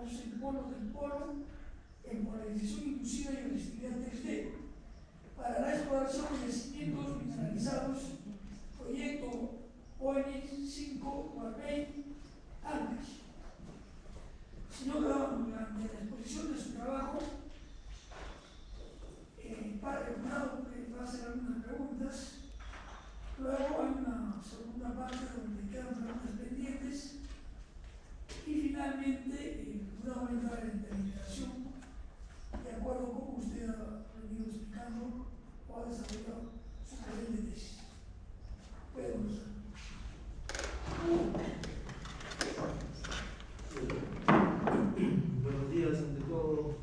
los polos del polo en polarización inducida y resistividad 3D para la exploración de yacimientos mineralizados, proyecto ONX 5 Huarmey antes. Señor Grabado, durante la exposición de su trabajo, para el jurado que va a hacer algunas preguntas, luego hay una segunda parte donde quedan preguntas pendientes y finalmente el jurado va a entrar en deliberación de acuerdo con como usted ha venido explicando o ha desarrollado su presente tesis. Puede comenzar. Buenos días, ante todo,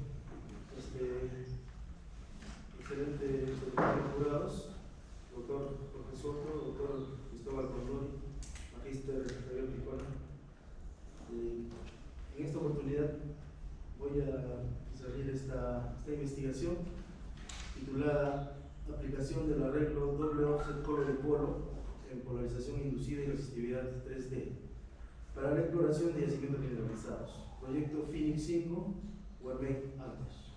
excelente jurados, doctor Jorge Soto, doctor Cristóbal Condori, magíster Javier Picona. En esta oportunidad voy a salir esta investigación titulada Aplicación del arreglo doble offset polo de polo en polarización inducida y resistividad 3D para la exploración de yacimientos mineralizados. Proyecto Phoenix 5, Huarmey Antos.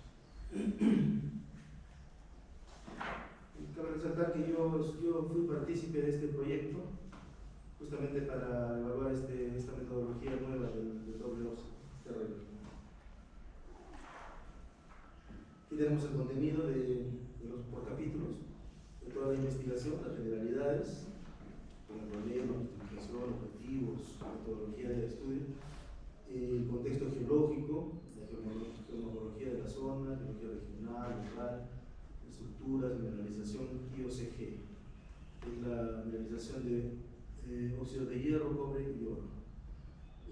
Cabe resaltar que yo fui partícipe de este proyecto justamente para evaluar esta metodología nueva del doble offset, este arreglo. Aquí tenemos el contenido de los por capítulos, de toda la investigación, las generalidades, con el problema, justificación, objetivos, metodología de estudio, el contexto geológico, la geomorfología de la zona, geología regional, local, estructuras, mineralización IOCG, es la mineralización de óxidos de hierro, cobre y oro.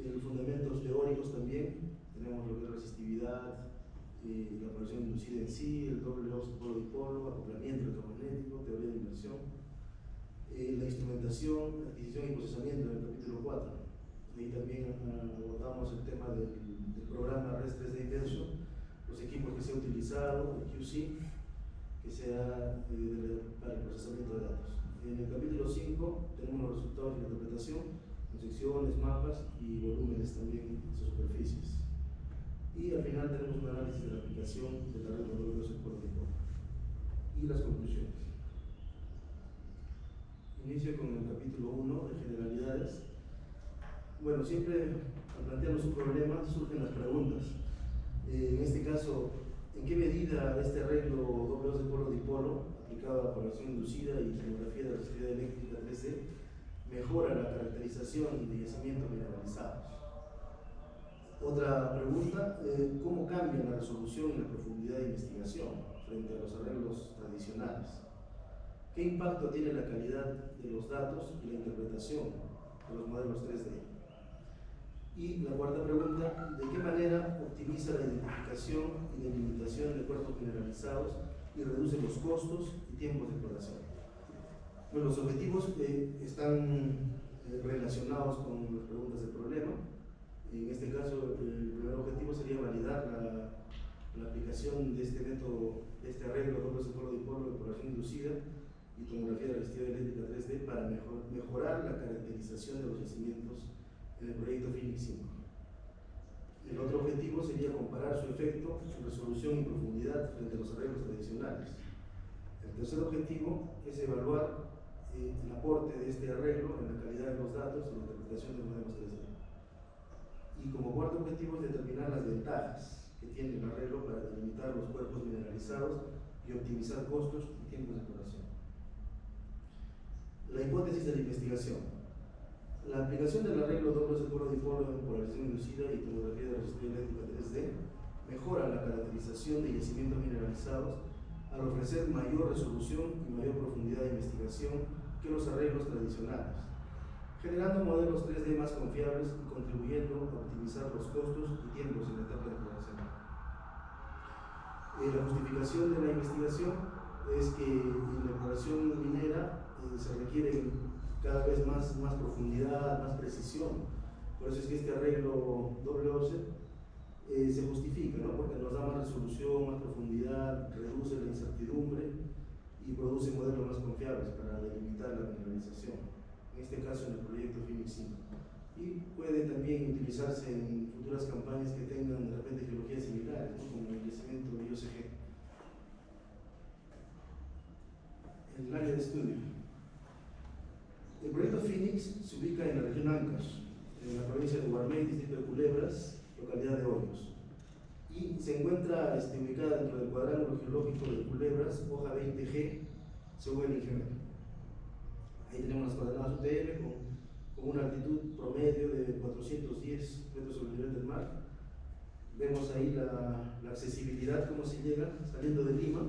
Los fundamentos teóricos también, tenemos lo que es resistividad, la polarización inducida en sí, el doble offset polo-dipolo, acoplamiento electromagnético, teoría de inversión, la instrumentación, adquisición y procesamiento en el capítulo 4. Ahí también abordamos el tema del programa REST 3D Inversion, los equipos que se han utilizado, el QC, que sea para el procesamiento de datos. En el capítulo 5 tenemos los resultados de la interpretación, con secciones, mapas y volúmenes también de sus superficies. Y al final tenemos un análisis de la aplicación del arreglo doble offset polo-dipolo y las conclusiones. Inicio con el capítulo 1 de generalidades. Bueno, siempre al plantearnos un problema surgen las preguntas. En este caso, ¿en qué medida este arreglo doble offset polo-dipolo aplicado a la polarización inducida y tomografía de resistividad eléctrica 3D mejora la caracterización de yacimientos mineralizados? Otra pregunta, ¿cómo cambia la resolución y la profundidad de investigación frente a los arreglos tradicionales? ¿Qué impacto tiene la calidad de los datos y la interpretación de los modelos 3D? Y la cuarta pregunta, ¿de qué manera optimiza la identificación y delimitación de cuerpos mineralizados y reduce los costos y tiempos de exploración? Bueno, los objetivos están relacionados con las preguntas del problema. En este caso, el primer objetivo sería validar la aplicación de este método, de este arreglo doble offset polo-dipolo de polarización inducida y tomografía de resistividad eléctrica 3D para mejorar la caracterización de los yacimientos en el proyecto Phoenix 5. El otro objetivo sería comparar su efecto, su resolución y profundidad frente a los arreglos tradicionales. El tercer objetivo es evaluar el aporte de este arreglo en la calidad de los datos y la interpretación de modelos 3D. Y como cuarto objetivo es determinar las ventajas que tiene el arreglo para delimitar los cuerpos mineralizados y optimizar costos y tiempos de exploración. La hipótesis de la investigación. La aplicación del arreglo doble offset polo-dipolo en polarización inducida y tomografía de resistividad eléctrica 3D mejora la caracterización de yacimientos mineralizados al ofrecer mayor resolución y mayor profundidad de investigación que los arreglos tradicionales, generando modelos 3D más confiables y contribuyendo a optimizar los costos y tiempos en la etapa de exploración. La justificación de la investigación es que en la exploración minera se requiere cada vez más profundidad, más precisión. Por eso es que este arreglo doble offset se justifica, ¿no? Porque nos da más resolución, más profundidad, reduce la incertidumbre y produce modelos más confiables para delimitar la mineralización. En este caso en el proyecto Phoenix 5. Y puede también utilizarse en futuras campañas que tengan de repente geologías similares, ¿no? Como el yacimiento de IOCG. El área de estudio. El proyecto Phoenix se ubica en la región Ancash, en la provincia de Guarmey, distrito de Culebras, localidad de Hoyos. Y se encuentra ubicada dentro del cuadrángulo geológico de Culebras, hoja 20G, según el ingeniero. Ahí tenemos las coordenadas UTM con una altitud promedio de 410 metros sobre el nivel del mar. Vemos ahí la accesibilidad, cómo se llega saliendo de Lima.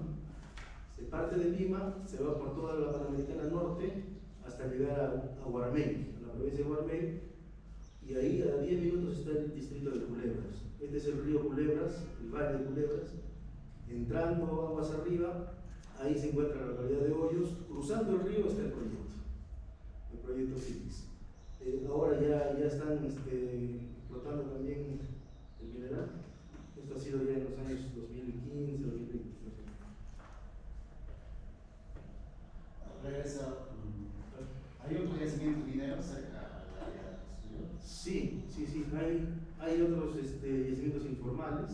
Se parte de Lima, se va por toda la Panamericana Norte hasta llegar a Guarmey, a la provincia de Guarmey, y ahí a 10 minutos está el distrito de Culebras. Este es el río Culebras, el valle de Culebras. Entrando aguas arriba, ahí se encuentra la localidad de Hoyos. Cruzando el río está el proyecto Phoenix. Ahora ya están explotando también el mineral. Esto ha sido ya en los años 2015, 2020. Regresa. ¿Hay otro yacimiento minero cerca del área de estudio? Sí. Hay otros yacimientos informales.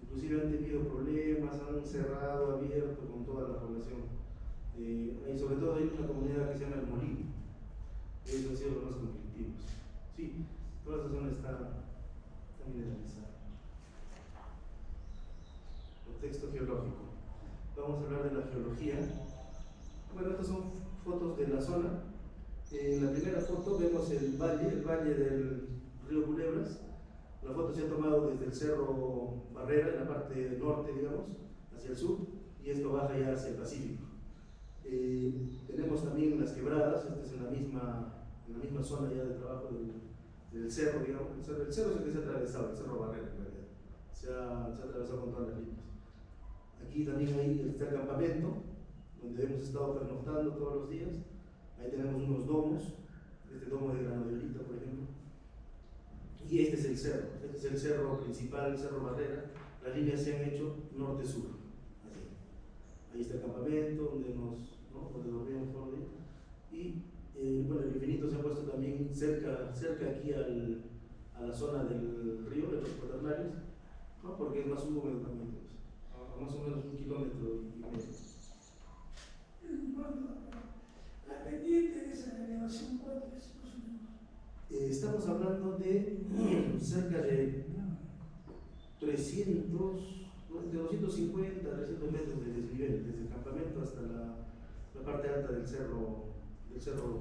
Inclusive han tenido problemas, han cerrado, abierto con toda la población. Sobre todo hay una comunidad que se llama El Molino. Ellos han sido los más conflictivos. Sí, toda esa zona está mineralizada. Contexto geológico. Vamos a hablar de la geología. Bueno, estas son fotos de la zona. En la primera foto vemos el valle del río Culebras. La foto se ha tomado desde el cerro Barrera, en la parte norte, digamos, hacia el sur, y esto baja ya hacia el Pacífico. Tenemos también las quebradas. Esta es en la misma zona ya de trabajo del cerro, digamos. El cerro es el que se ha atravesado, el cerro Barrera en realidad. Se ha atravesado con todas las líneas. Aquí también ahí está el campamento, donde hemos estado pernoctando todos los días. Ahí tenemos unos domos, este domo de granodiorita, por ejemplo. Y este es el cerro principal, el cerro Barrera. Las líneas se han hecho norte-sur. Ahí está el campamento donde dormimos todos los días. Y bueno, el infinito se ha puesto también cerca aquí a la zona del río, de los cuaternarios, ¿no? Porque es más húmedo también, a más o menos 1,5 kilómetros. La pendiente de esa elevación, ¿cuánto es más o menos? Estamos hablando de cerca de 250 a 300 metros de desnivel, desde el campamento hasta la parte alta del cerro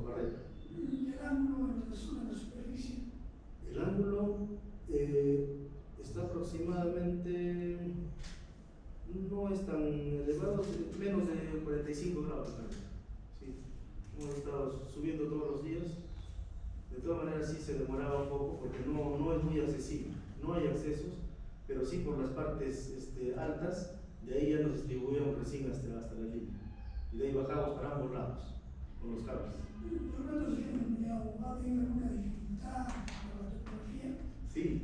Barrera. ¿Y el ángulo en relación a la superficie? El ángulo está aproximadamente, no es tan elevado, menos de 45 grados. Sí. Hemos estado subiendo todos los días. De todas maneras sí se demoraba un poco porque no es muy accesible, no hay accesos, pero sí por las partes altas, de ahí ya nos distribuíamos recién hasta la línea. Y de ahí bajamos para ambos lados, con los cables. ¿Los ratos tienen alguna dificultad con la topografía? Sí.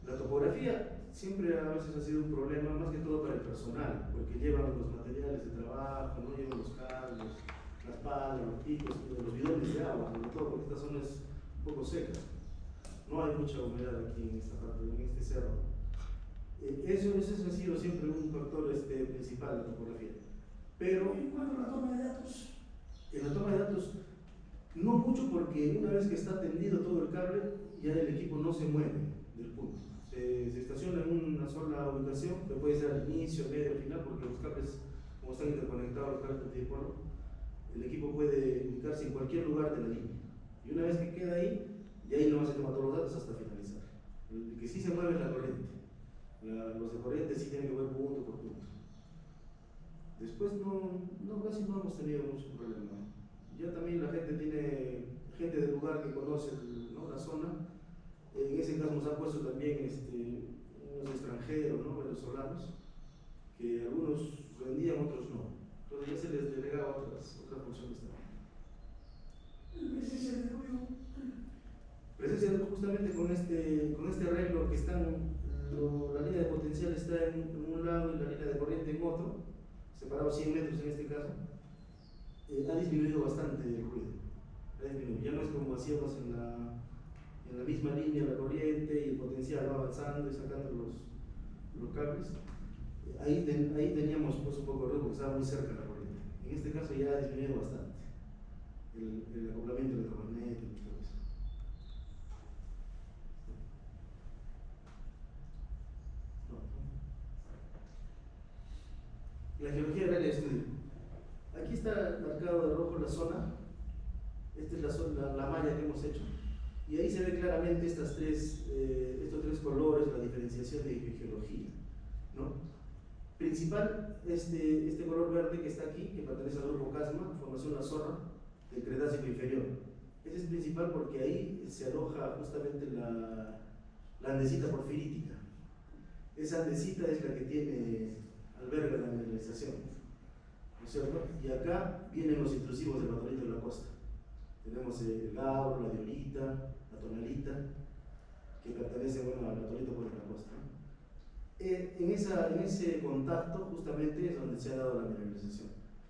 La topografía siempre a veces ha sido un problema, más que todo para el personal, porque llevan los materiales de trabajo, no llevan los cables, las palas, los picos, los bidones de agua, sobre todo porque esta zona es un poco seca. No hay mucha humedad aquí en esta parte, en este cerro. Eso ha sido siempre un factor principal de la topografía. Pero en cuanto a la toma de datos, en la toma de datos, no mucho, porque una vez que está tendido todo el cable, ya el equipo no se mueve del punto. Se estaciona en una sola ubicación, que puede ser al inicio, medio, al final, porque los cables, como están interconectados, los cables de dipolo, el equipo puede ubicarse en cualquier lugar de la línea. Y una vez que queda ahí, y ahí nomás se toma todos los datos hasta finalizar. El que sí se mueve es la corriente. Los de corriente sí tienen que ver punto por punto. Después casi no hemos tenido mucho problema. Ya también la gente tiene gente del lugar que conoce la zona. En ese caso nos han puesto también unos extranjeros, venezolanos, que algunos rendían, otros no. Entonces ya se les delegaba otras funciones también. presencia de ruido. Presencia de justamente con este arreglo que la línea de potencial está en un lado y la línea de corriente en otro, separados 100 metros en este caso, ha disminuido bastante el ruido. Ya no es como hacíamos misma línea la corriente y el potencial va avanzando y sacando los cables, ahí teníamos pues un poco de riesgo porque estaba muy cerca la corriente. En este caso ya ha disminuido bastante el acoplamiento electromagnético y todo eso. La geología del área de estudio. Aquí está marcado de rojo la zona. Esta es la malla que hemos hecho. Y ahí se ve claramente estos tres colores, la diferenciación de geología, ¿no? Principal, este color verde que está aquí, que pertenece al grupo Casma, formación La Zorra, del Cretácico inferior. Ese es principal porque ahí se aloja justamente la andesita porfirítica. Esa andesita es la que alberga la mineralización, ¿no es cierto? Y acá vienen los intrusivos del batolito de la costa. Tenemos el gauro, la diorita, la tonalita, que pertenecen al batolito de la costa, ¿no? En ese contacto justamente es donde se ha dado la mineralización.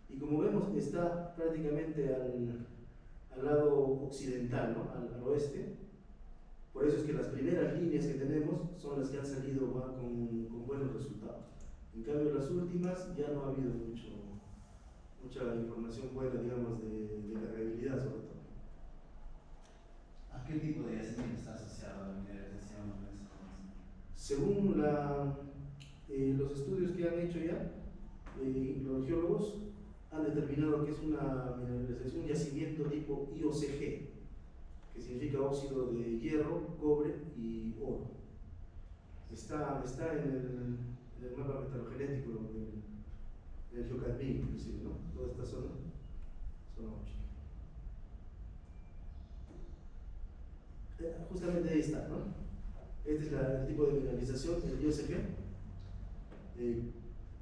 Y como vemos, está prácticamente al lado occidental, ¿no? al oeste. Por eso es que las primeras líneas que tenemos son las que han salido con buenos resultados. En cambio, las últimas ya no ha habido mucha información buena, digamos, de cargabilidad sobre todo. ¿A qué tipo de yacimiento está asociado la mineralización? Según los estudios que han hecho ya, los geólogos han determinado que es una mineralización, un yacimiento tipo IOCG, que significa óxido de hierro, cobre y oro. Está en el mapa metallogenético del geocadmio, inclusive, ¿no? Toda esta zona 8. Justamente ahí está, ¿no? Este es el tipo de mineralización, el IOCG,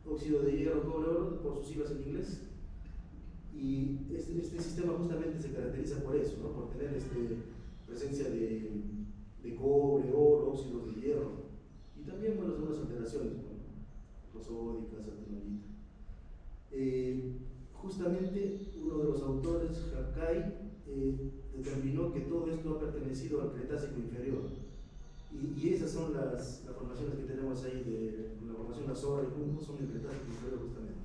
óxido de hierro, cobre, oro, por sus siglas en inglés. Y este sistema justamente se caracteriza por eso, ¿no? Por tener presencia de cobre, oro, óxidos de hierro. Y también, bueno, son las alteraciones, bueno, rosódicas, actinolita. Justamente uno de los autores, Hakai, determinó que todo esto ha pertenecido al Cretácico inferior. Y esas son las formaciones que tenemos ahí, de la formación La Zorra y Junco, son del Cretácico inferior justamente.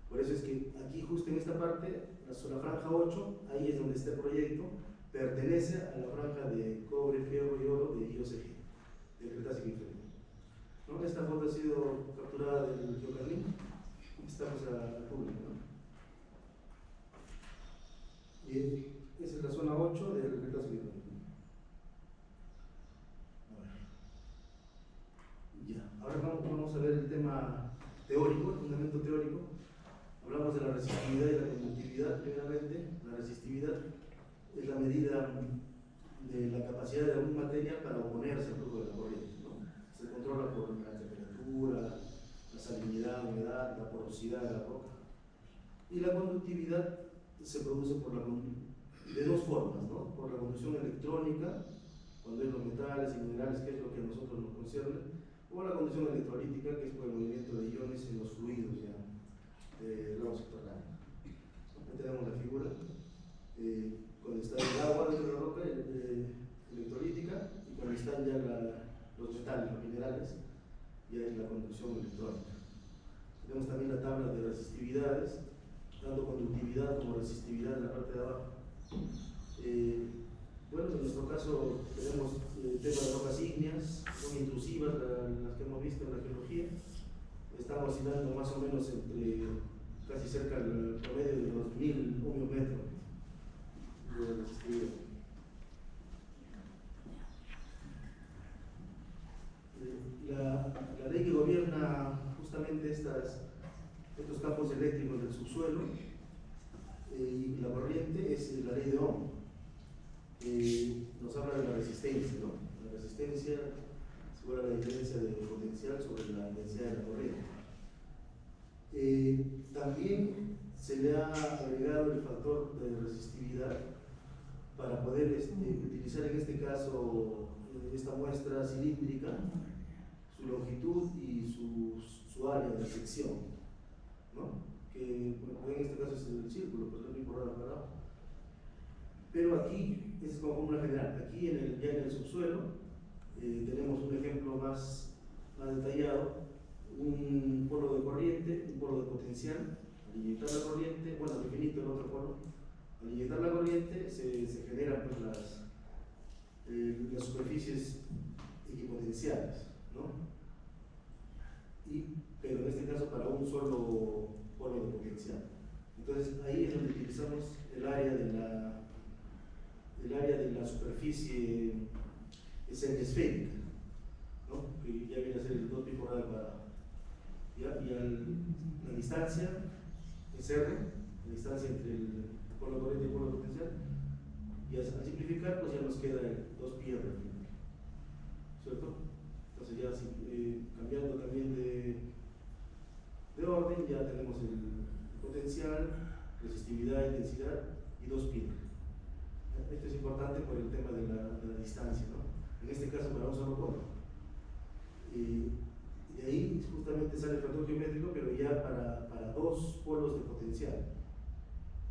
Por eso es que aquí, justo en esta parte, la franja 8, ahí es donde está el proyecto, pertenece a la franja de cobre, fierro y oro de IOCG, del Cretácico inferior. ¿No? Esta foto ha sido capturada del geocadmio. Estamos al público, ¿no? Y esa es la zona 8 del Cretácico inferior. Ya, ahora vamos a ver el tema teórico, el fundamento teórico. Hablamos de la resistividad y la conductividad. Primeramente, la resistividad es la medida de la capacidad de alguna materia para oponerse al flujo de la corriente, ¿no? Se controla por la temperatura, la salinidad, la humedad, la porosidad de la roca. Y la conductividad se produce de dos formas, ¿no? Por la conducción electrónica, cuando es los metales y minerales, que es lo que a nosotros nos concierne, o la conducción electrolítica, que es por el movimiento de iones en los fluidos ya del grado subterráneo. Aquí tenemos la figura, cuando está el agua dentro de la roca electrolítica, y cuando están ya los metales, los minerales, ya es la conducción electrónica. Tenemos también la tabla de resistividades, tanto conductividad como resistividad en la parte de abajo. Bueno, en nuestro caso tenemos temas de rocas ígneas, son intrusivas las que hemos visto en la geología. Están oscilando más o menos casi cerca del promedio de los 1000 ohmios metros de resistividad. La ley que gobierna justamente estos campos eléctricos del subsuelo y la corriente es la ley de Ohm. Nos habla de la resistencia, ¿no? La resistencia es igual a la diferencia de potencial sobre la densidad de la corriente. También se le ha agregado el factor de resistividad para poder utilizar en este caso esta muestra cilíndrica, su longitud y su área de sección, ¿no? Que bueno, en este caso es el círculo, pues es muy por para abajo. Pero aquí, esta es como fórmula general, aquí ya en el subsuelo tenemos un ejemplo más detallado, un polo de corriente, un polo de potencial. Al inyectar la corriente, bueno, definito el otro polo, al inyectar la corriente se generan pues, las superficies equipotenciales, ¿no? Pero en este caso para un solo polo de potencial. Entonces ahí es donde utilizamos el área de la superficie semiesférica, ¿no? Que ya viene a ser el 2 pi por r al cuadrado. La distancia es r, la distancia entre el polo corriente y el polo potencial, y al simplificar pues ya nos queda el 2 pi r al final, ¿cierto? Entonces ya cambiando también de orden, ya tenemos el potencial, resistividad, intensidad y 2 pi. Esto es importante por el tema de la distancia, ¿no? En este caso para un solo polo. Y de ahí justamente sale el factor geométrico, pero ya para dos polos de potencial.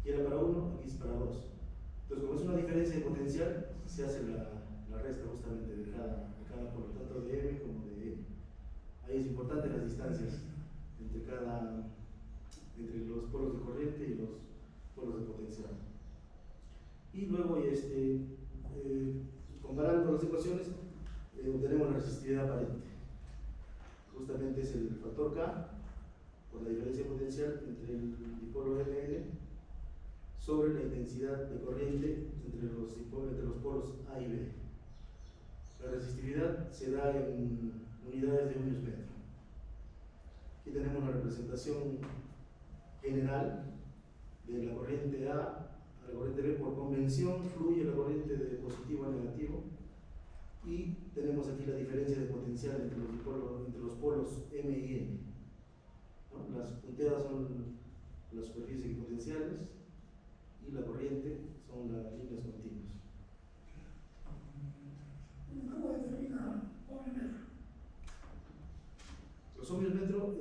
Aquí era para uno, aquí es para dos. Entonces, como es una diferencia de potencial, se hace la resta justamente de cada polo, tanto de M como de E. Ahí es importante las distancias entre los polos de corriente y los polos de potencial. Y luego, comparando las ecuaciones, obtenemos la resistividad aparente. Justamente es el factor K por la diferencia potencial entre el dipolo Mn sobre la intensidad de corriente entre los polos A y B. La resistividad se da en unidades de ohmios metro. Aquí tenemos la representación general de la corriente A a la corriente B. Por convención fluye la corriente de positivo a negativo, y tenemos aquí la diferencia de potencial entre los polos M y N, ¿no? Las punteadas son las superficies equipotenciales y la corriente son las líneas continuas. ¿Cómo determina ohmio metro? Los ohmios metro,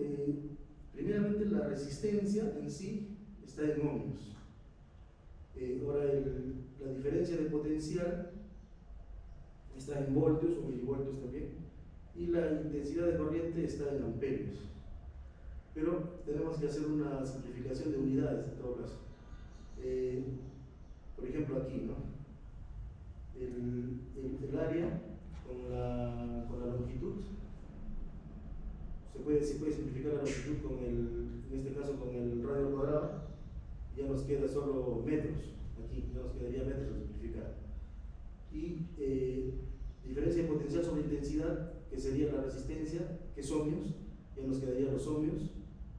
primeramente la resistencia en sí está en ohmios. Ahora la diferencia de potencial está en voltios o milivoltios también, y la intensidad de corriente está en amperios. Pero tenemos que hacer una simplificación de unidades en todo caso. Por ejemplo aquí, ¿no? El área con la longitud, se puede simplificar la longitud en este caso con el radio al cuadrado, ya nos queda solo metros, aquí ya nos quedaría metros a simplificar. Y diferencia de potencial sobre intensidad, que sería la resistencia, que es ohmios, ya nos quedarían los ohmios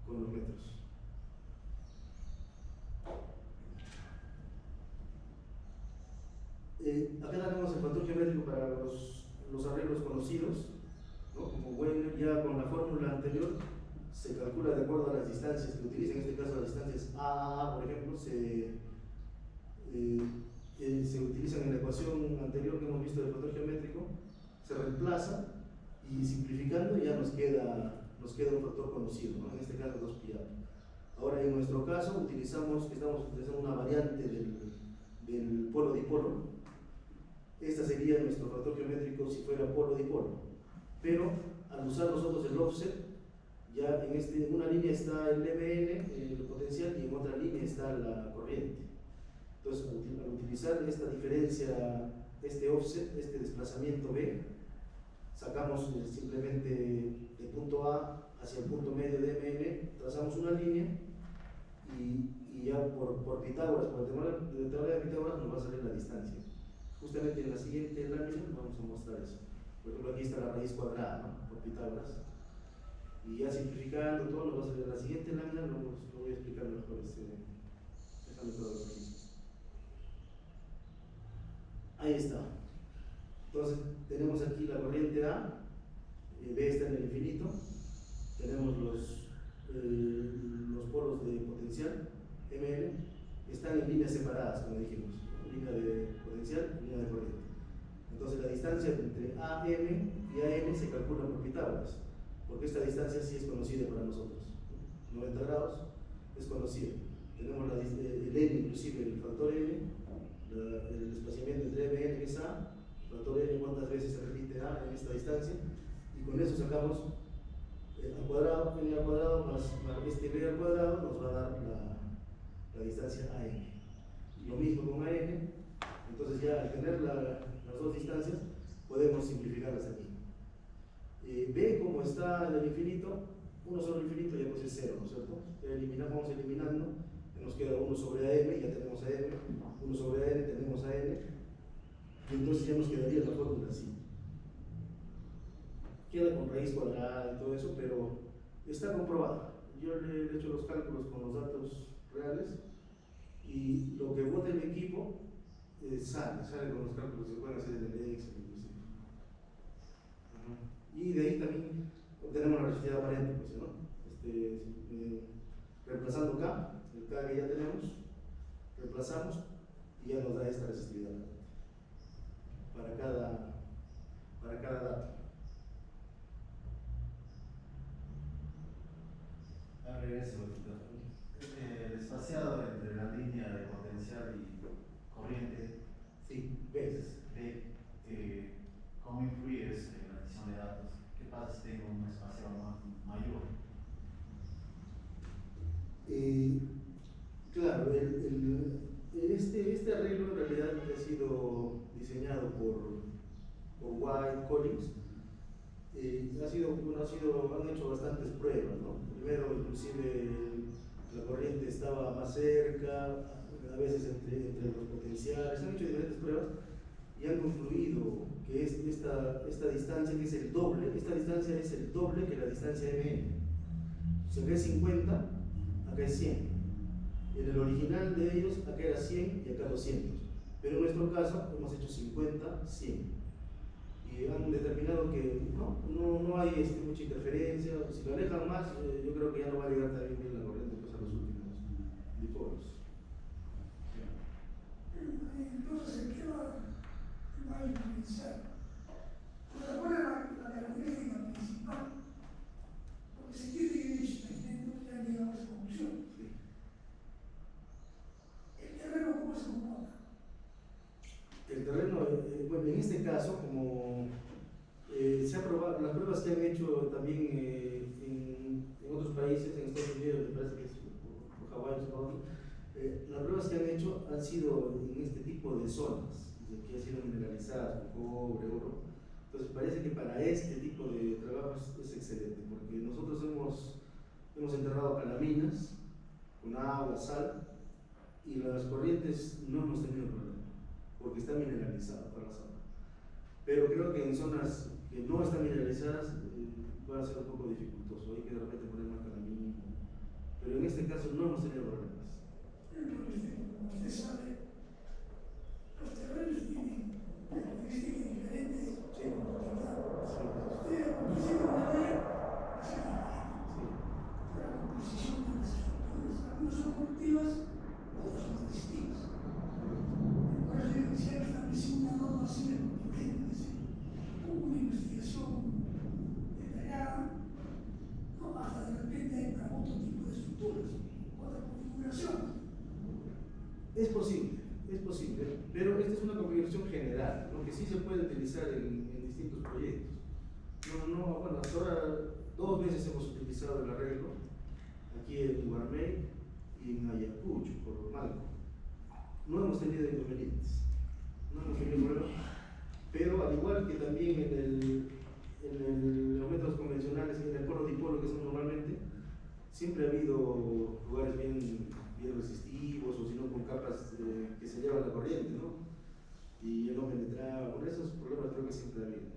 con los metros. Acá tenemos el factor geométrico para los arreglos conocidos, ¿no? Como Weyler, ya con la fórmula anterior se calcula de acuerdo a las distancias que utiliza. En este caso las distancias AAA, por ejemplo, se utilizan en la ecuación anterior que hemos visto del factor geométrico, se reemplaza y simplificando ya nos queda un factor conocido, ¿no? En este caso 2 pi. Ahora en nuestro caso estamos utilizando una variante del polo dipolo. Este sería nuestro factor geométrico si fuera polo dipolo, pero al usar nosotros el offset, ya en una línea está el Mn, el potencial, y en otra línea está la corriente. Entonces, al utilizar esta diferencia, este offset, este desplazamiento B, sacamos simplemente de punto A hacia el punto medio de Mn, trazamos una línea y ya por Pitágoras, por el teorema de Pitágoras, nos va a salir la distancia. Justamente en la siguiente lámina vamos a mostrar eso. Por ejemplo, aquí está la raíz cuadrada, ¿no? Por Pitágoras. Y ya simplificando todo, nos va a salir la siguiente lámina, lo voy a explicar mejor. Déjame todo aquí. Ahí está. Entonces, tenemos aquí la corriente A, B está en el infinito, tenemos los polos de potencial, Mn, están en líneas separadas, como dijimos, línea de potencial y línea de corriente. Entonces, la distancia entre AM y AN se calcula por Pitágoras, porque esta distancia sí es conocida para nosotros. 90 grados es conocida. Tenemos el N, inclusive el factor N, el espaciamiento entre MN que es A, factor N cuántas veces se repite A en esta distancia, y con eso sacamos al cuadrado, N al cuadrado más este B al cuadrado nos va a dar la distancia AN. Lo mismo con AN, entonces ya al tener las dos distancias podemos simplificarlas aquí. B como está en el infinito, 1 sobre el infinito ya pues es 0, ¿no es cierto? Vamos eliminando, nos queda 1 sobre AM, ya tenemos AM, 1 sobre AN, tenemos AN, y entonces ya nos quedaría la fórmula así. Queda con raíz cuadrada y todo eso, pero está comprobada. Yo le he hecho los cálculos con los datos reales y lo que vote el equipo sale con los cálculos que se pueden hacer en el Excel inclusive. Y de ahí también obtenemos la resistividad aparente, pues, ¿no? Reemplazando K, el K que ya tenemos, reemplazamos y ya nos da esta resistividad para cada dato. Regreso, el espaciado entre la línea de potencial y corriente, Sí, ves. ¿Cómo influye eso en la adición de datos? ¿Qué pasa si tengo un espaciado mayor? Claro, este arreglo en realidad ha sido diseñado por White Collins. Han hecho bastantes pruebas, ¿no? Primero, inclusive, la corriente estaba más cerca, a veces entre los potenciales, han hecho diferentes pruebas y han concluido que esta distancia, que es el doble, esta distancia es el doble que la distancia MN. Si acá es 50, acá es 100. En el original de ellos, acá era 100 y acá 200. Pero en nuestro caso, hemos hecho 50, 100. Y han determinado que no hay mucha interferencia. Si lo alejan más, yo creo que ya no va a llegar también bien la corriente pues, a los últimos dipolos. Entonces, ¿qué va a influenciar? ¿Cuál es la característica principal? Porque si quiere ir a experimentos, ya llegamos a esa conclusión. Sí. ¿El terreno cómo se comporta? El terreno, bueno, en este caso, como se ha probado, las pruebas que han hecho también en otros países, en Estados Unidos, me parece que es por Hawái, las pruebas que han hecho han sido en este tipo de zonas, que han sido mineralizadas con cobre, oro. Entonces parece que para este tipo de trabajos es excelente, porque nosotros hemos enterrado calaminas con agua, sal, y las corrientes no hemos tenido problema, porque está mineralizado para la zona. Pero creo que en zonas que no están mineralizadas va a ser un poco dificultoso, hay que de repente poner más calamina, pero en este caso no hemos tenido problemas. Como usted sabe, los terrenos tienen características diferentes. Sí. Usted, al principio de la ley, es la composición de las estructuras. Algunas son productivas, otras son distintas. Por eso yo quisiera establecer una norma así de corriente, es decir, una investigación detallada, ¿no? Hasta de repente entra otro tipo de estructuras, otra configuración. Es posible, pero esta es una configuración general, ¿no? Que sí se puede utilizar en distintos proyectos. Bueno, hasta ahora 2 veces hemos utilizado el arreglo, aquí en Guarmey y en Ayacucho, por Malco. No hemos tenido inconvenientes, no hemos tenido problemas, pero al igual que también en los métodos convencionales, en el polo dipolo que son normalmente, siempre ha habido lugares bien resistivos o si no con capas que se llevan la corriente, ¿no? Y ya no penetraba, por esos problemas creo que siempre ha habido.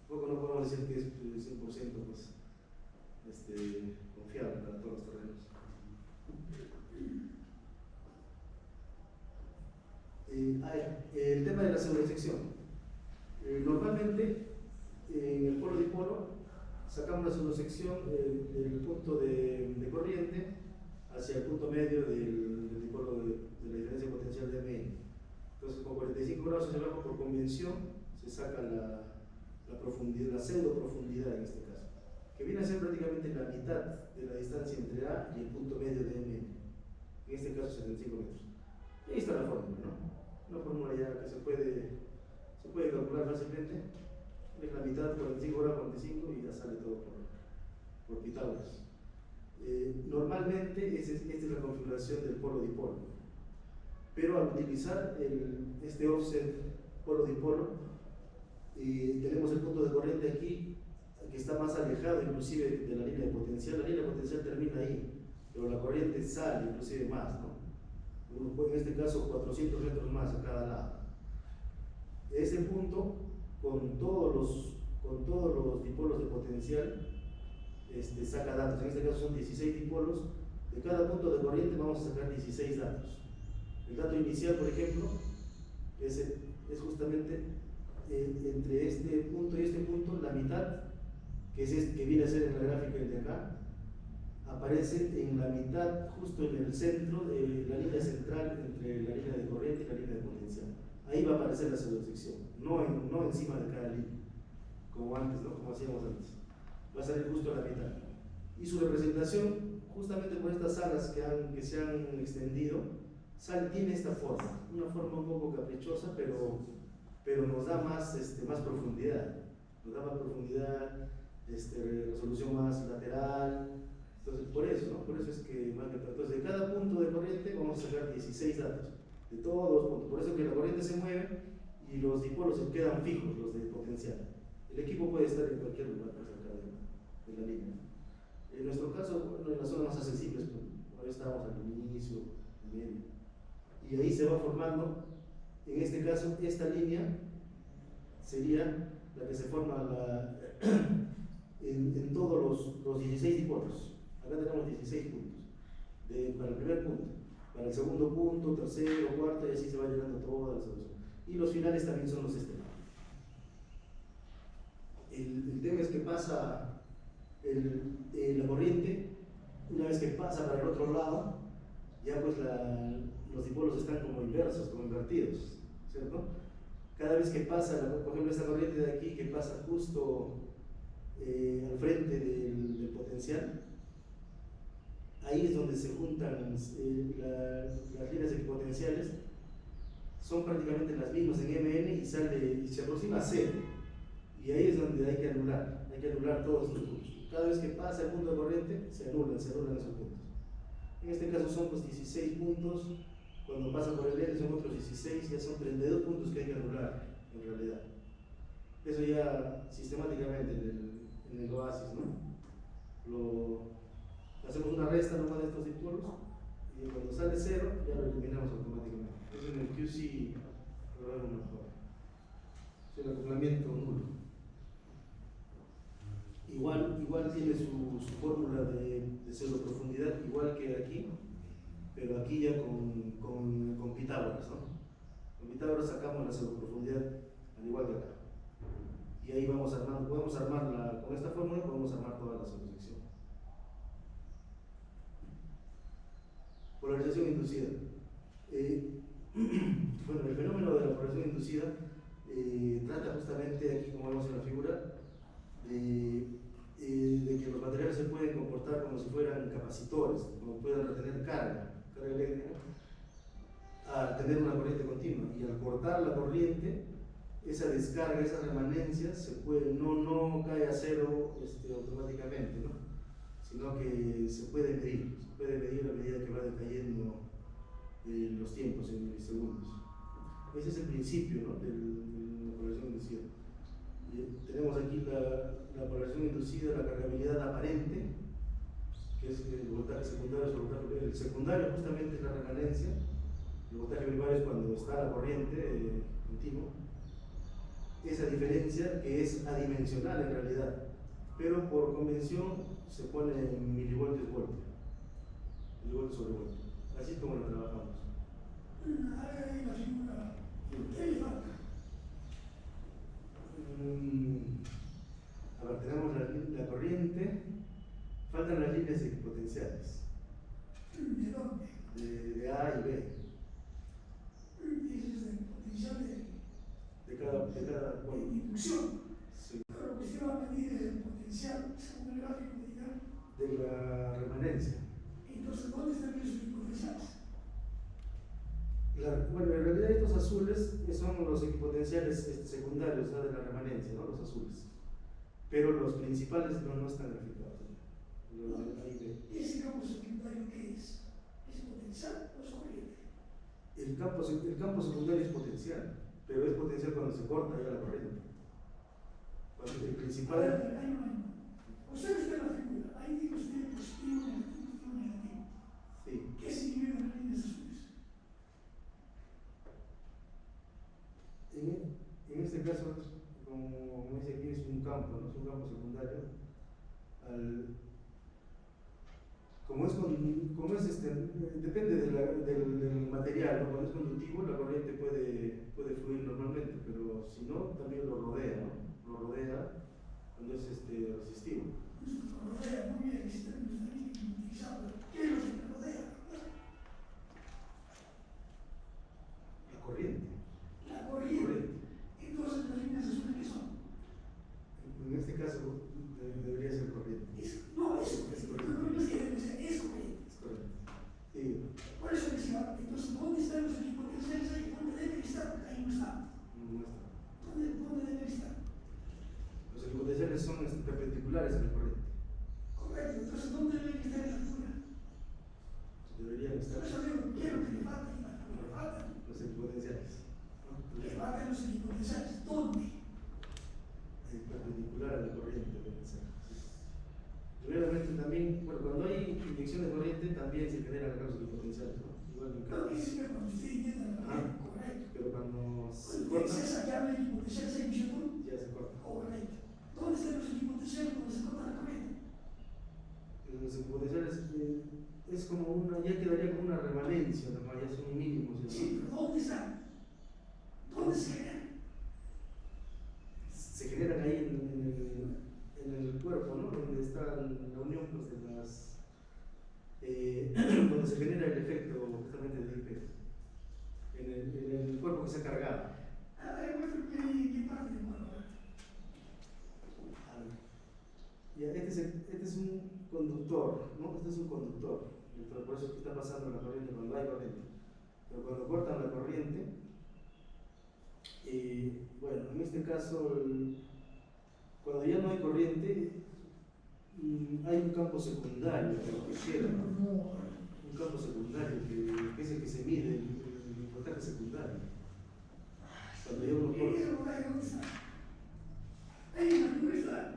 Luego no podemos decir que es 100% pues, confiable para todos los terrenos. El tema de la pseudosección. Normalmente en el polo dipolo sacamos la pseudosección del punto de corriente hacia el punto medio del dipolo de la diferencia potencial de MN. Entonces, con 45 grados hacia abajo, por convención, se saca la profundidad, la pseudo profundidad en este caso, que viene a ser prácticamente la mitad de la distancia entre A y el punto medio de MN. En este caso, 75 metros. Y ahí está la fórmula, ¿no? una fórmula ya que se puede calcular fácilmente. Es la mitad, 45 horas 45 y ya sale todo por Pitágoras. Normalmente esta es la configuración del polo-dipolo, pero al utilizar este offset polo-dipolo, tenemos el punto de corriente aquí que está más alejado inclusive de la línea de potencial. La línea de potencial termina ahí, pero la corriente sale inclusive más, ¿no? En este caso 400 metros más a cada lado. Ese punto, con todos los dipolos de potencial, saca datos. En este caso son 16 dipolos. De cada punto de corriente vamos a sacar 16 datos. El dato inicial, por ejemplo, es justamente entre este punto y este punto, la mitad, que viene a ser en la gráfica el de acá, aparece en la mitad, justo en el centro de la línea central entre la línea de corriente y la línea de potencial. Ahí va a aparecer la pseudosección, no encima de cada línea, como antes, ¿no? Como hacíamos antes. Va a salir justo a la mitad. Y su representación, justamente por estas alas que se han extendido, tiene esta forma, una forma un poco caprichosa, pero nos da más profundidad. Nos da más profundidad, resolución más lateral. Entonces, por eso, ¿no? Por eso es que entonces, de cada punto de corriente vamos a sacar 16 datos, de todos los puntos. Por eso que la corriente se mueve y los dipolos se quedan fijos, los de potencial. El equipo puede estar en cualquier lugar cerca de la línea. En nuestro caso, bueno, en las zonas más accesibles, pues, ahora estamos al inicio, en medio. Y ahí se va formando, en este caso, esta línea sería la que se forma en todos los 16 dipolos. Acá tenemos 16 puntos para el primer punto, para el segundo punto, tercero, cuarto, y así se va llenando toda la solución. Y los finales también son los estelares. El tema es que pasa la corriente, una vez que pasa para el otro lado, ya pues los dipolos están como inversos, como invertidos, ¿cierto? Cada vez que pasa, por ejemplo, esta corriente de aquí que pasa justo al frente del potencial, ahí es donde se juntan las líneas equipotenciales, son prácticamente las mismas en MN y se aproxima a 0. Y ahí es donde hay que anular todos los puntos. Cada vez que pasa el punto de corriente, se anulan esos puntos. En este caso son pues 16 puntos, cuando pasa por el L son otros 16, ya son 32 puntos que hay que anular en realidad. Eso ya sistemáticamente en el oasis, ¿no? Hacemos una resta nomás de estos dipolos y cuando sale 0 ya lo eliminamos automáticamente. Eso en el QC lo vemos mejor. Es el acoplamiento nulo. Igual tiene su fórmula de pseudoprofundidad, igual que aquí, pero aquí ya con Pitágoras, ¿no? Con Pitágoras sacamos la pseudoprofundidad al igual que acá. Y ahí vamos armando, con esta fórmula podemos armar toda la pseudosección. Polarización inducida. Bueno, el fenómeno de la polarización inducida trata justamente aquí, como vemos en la figura, de que los materiales se pueden comportar como si fueran capacitores, como puedan retener carga eléctrica, al tener una corriente continua. Y al cortar la corriente, esa descarga, esa remanencia, no cae a 0 automáticamente, ¿no? Sino que se puede medir a medida que va decayendo los tiempos en milisegundos. Ese es el principio, ¿no? de la polarización inducida. Tenemos aquí la polarización inducida, la cargabilidad aparente, que es el voltaje secundario sobre el voltaje primario. El secundario justamente es la remanencia, el voltaje primario es cuando está la corriente continua. Esa diferencia que es adimensional en realidad, pero por convención se pone en milivoltios voltio, milivoltios sobre voltio. Así es como lo trabajamos. Ahí la figura, ¿qué le falta? A ver, tenemos la corriente, faltan las líneas equipotenciales. ¿De dónde? De A y B. Ese es el potencial De cada de inducción. Sí. Pero que usted va a medir el potencial, según el gráfico De la remanencia. entonces, ¿dónde están esos equipotenciales? Bueno, en realidad estos azules son los equipotenciales secundarios, o sea, de la remanencia, ¿no? Los azules. Pero los principales no están graficados. Los de A y B. ¿Y ese campo secundario qué es? ¿Es potencial o es corriente? El campo secundario es potencial, pero es potencial cuando se corta ya la corriente. Cuando el principal. Hay un año. Usted está en la figura, ahí dice usted positivo, negativo. Sí. ¿Qué significan las líneas azules? En este caso, como dice aquí, es un campo, ¿no? Es un campo secundario. Depende del material, ¿no? Cuando es conductivo, la corriente puede fluir normalmente, pero si no, también lo rodea, ¿no? Lo rodea cuando es resistivo. Lo rodea, muy bien, está bien utilizado. ¿Qué es lo que me rodea? La corriente. La corriente. Entonces, las líneas azules, ¿qué son? En este caso, debería ser corriente. No, es corriente. No es que debe ser, es corriente. Es corriente. Sí. Por eso decía, entonces, ¿dónde están los equipotenciales ahí? ¿Dónde deben estar? Porque ahí no están. No está. ¿Dónde deben estar? Los equipotenciales son perpendiculares a la corriente. Correcto, entonces, ¿dónde deben estar en la figura? Deberían estar. Por eso digo, ¿qué es lo que le falta? Le faltan. Los equipotenciales. Le faltan los equipotenciales. ¿Dónde? Perpendicular a la corriente debe ser. Primeramente también, bueno, cuando hay inyección de corriente también se generan campos equipotenciales, ¿no? Igual en Claro, cada. que siempre cuando usted entienda la corriente, correcto. Pero cuando se Cuando corta, César ya habla de equipotenciales, ¿hay emisión? ya se corta. Correcto. ¿Dónde están los equipotenciales cuando se corta la corriente? Los equipotenciales es como ya quedaría como una remanencia, ¿no? Ya son mínimos. Sí, pero ¿dónde están? ¿Dónde se generan? Se generan ahí en el cuerpo, ¿no? Donde está la unión pues, de las. Donde se genera el efecto justamente de IP. En el cuerpo que se ha cargado. A ver, muéstrame qué parte del cuerpo. Ya, este es un conductor, ¿no? Este es un conductor. Por eso es que está pasando la corriente cuando hay corriente. Pero cuando cortan la corriente, bueno, en este caso, cuando ya no hay corriente, hay un campo secundario que queda. Un campo secundario que es el que se mide, el voltaje secundario. Cuando ya uno corta. ¿Dónde está? Ahí en la figura está.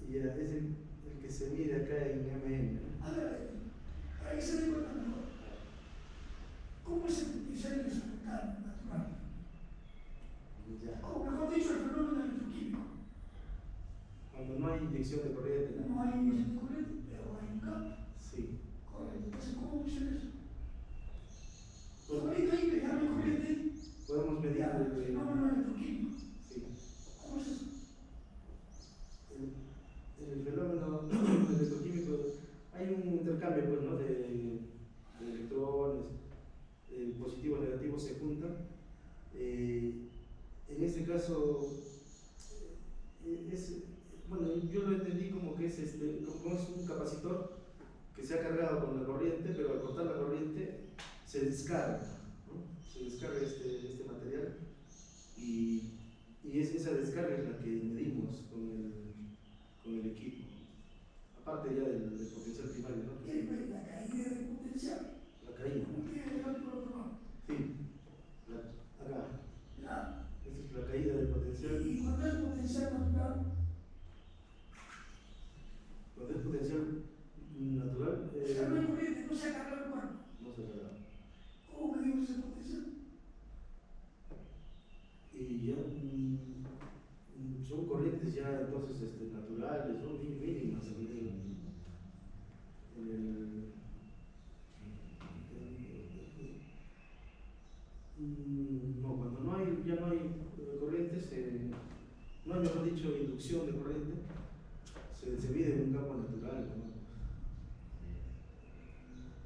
Ya, es el que se mide acá en mm. A ver, para que se dé cuenta mejor. ¿Cómo es el potencial instrumental natural? Ya. O mejor dicho, el fenómeno electroquímico. Cuando no hay inyección de corriente. No hay inyección de corriente, pero hay un campo. Sí. Correcto. Entonces, ¿cómo funciona eso? Ahorita ahí que hay corriente. Podemos medir El fenómeno electroquímico. Sí. ¿Cómo es eso? El fenómeno electroquímico, hay un intercambio pues, ¿no? de electrones, positivos y negativos se juntan. En este caso, bueno, yo lo entendí como que es, como es un capacitor que se ha cargado con la corriente, pero al cortar la corriente se descarga, ¿no? Se descarga este material y esa descarga es la que medimos con el equipo, aparte ya del potencial primario, ¿no? La caída del potencial. La caída. ¿Cómo tiene el otro lado? Sí, acá. Ya. Esta es la caída del potencial. Y cuando es potencial natural, Cuando es potencial natural, o sea, no hay corriente, no se ha cargado el cuerpo. no se carga. ¿Cómo medimos ese potencial? Y ya son corrientes ya entonces naturales, son mínimas no, cuando ya no hay corrientes, no hay, mejor dicho, inducción de corriente, se mide en un campo natural, ¿no?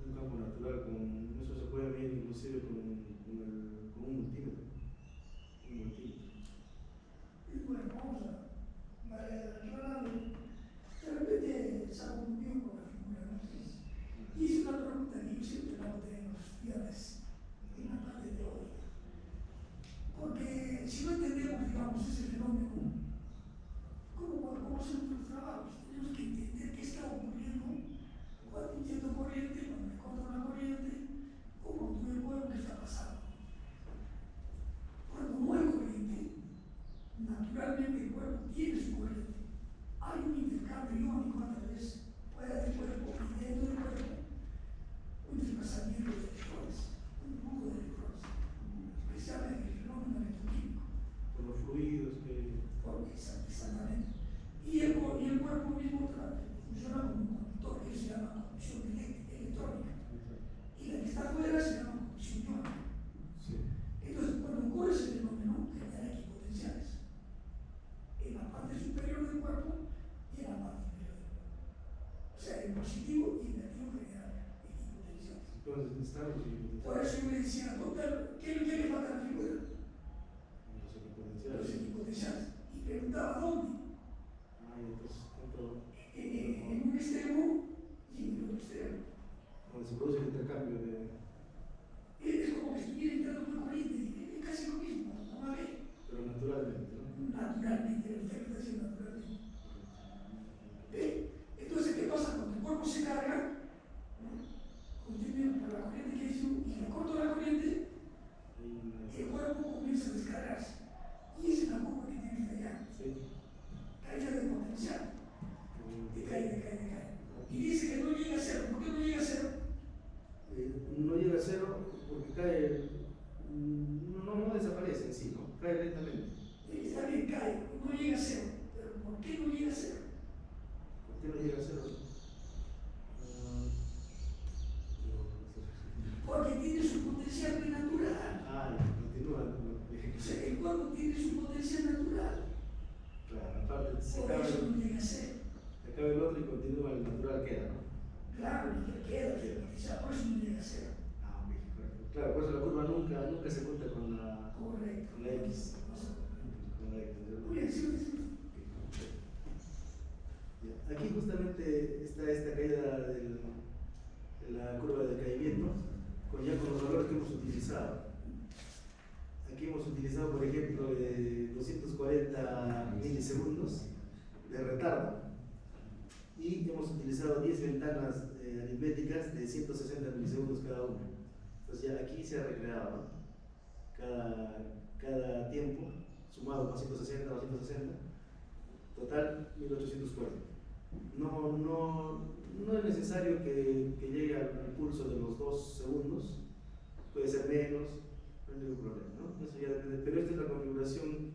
Un campo natural, eso se puede medir inclusive con un multímetro. Y bueno, vamos a aclararlo. De repente se ha confundido con la figura, ¿no? positivo y negativo genera equipotencial. Entonces, estamos en Por eso yo me decía, doctor, ¿qué le falta a la figura? los Los equipotenciales. equipotenciales. Y preguntaba dónde. Entonces, ¿cuánto? En un extremo y en el otro extremo. Donde se produce el intercambio de. Es como que estuviera entrando una corriente, es casi lo mismo, no va a ver. Pero naturalmente, ¿no? Naturalmente, la interpretación naturalmente. Entonces, ¿qué pasa? Cuando el cuerpo se carga, continúa por la corriente que hizo y le corto la corriente, el cuerpo comienza a descargarse. Y esa es la curva que tiene allá. Sí. Caída de potencial. Decae. Y dice que no llega a cero. ¿Por qué no llega a cero? No llega a cero porque cae. No desaparece en sí, ¿no? Cae lentamente. Está bien, cae, no llega a cero. Pero ¿por qué no llega a cero? ¿Por qué no llega a cero? Porque tiene su potencial natural. Continúa. O sea, el cuerpo tiene su potencial natural. Claro, aparte se Por acaba eso no llega a cero. el otro y continúa, el natural queda, ¿no? Claro, y que queda el potencial, por eso no llega a cero. Ok, correcto. Claro, por eso la curva nunca se junta con la, Correcto. con la X. Con la X. Muy bien, sí. Ya. Aquí justamente está esta caída de la curva de caimiento con los valores que hemos utilizado. Aquí hemos utilizado, por ejemplo, 240 milisegundos de retardo y hemos utilizado 10 ventanas aritméticas de 160 milisegundos cada una. Entonces ya aquí se ha recreado, ¿no? Cada tiempo sumado más 160 más 160, total 1840. No es necesario que llegue al pulso de los 2 segundos, puede ser menos, no hay ningún problema, ¿no? Eso ya depende, pero esta es la configuración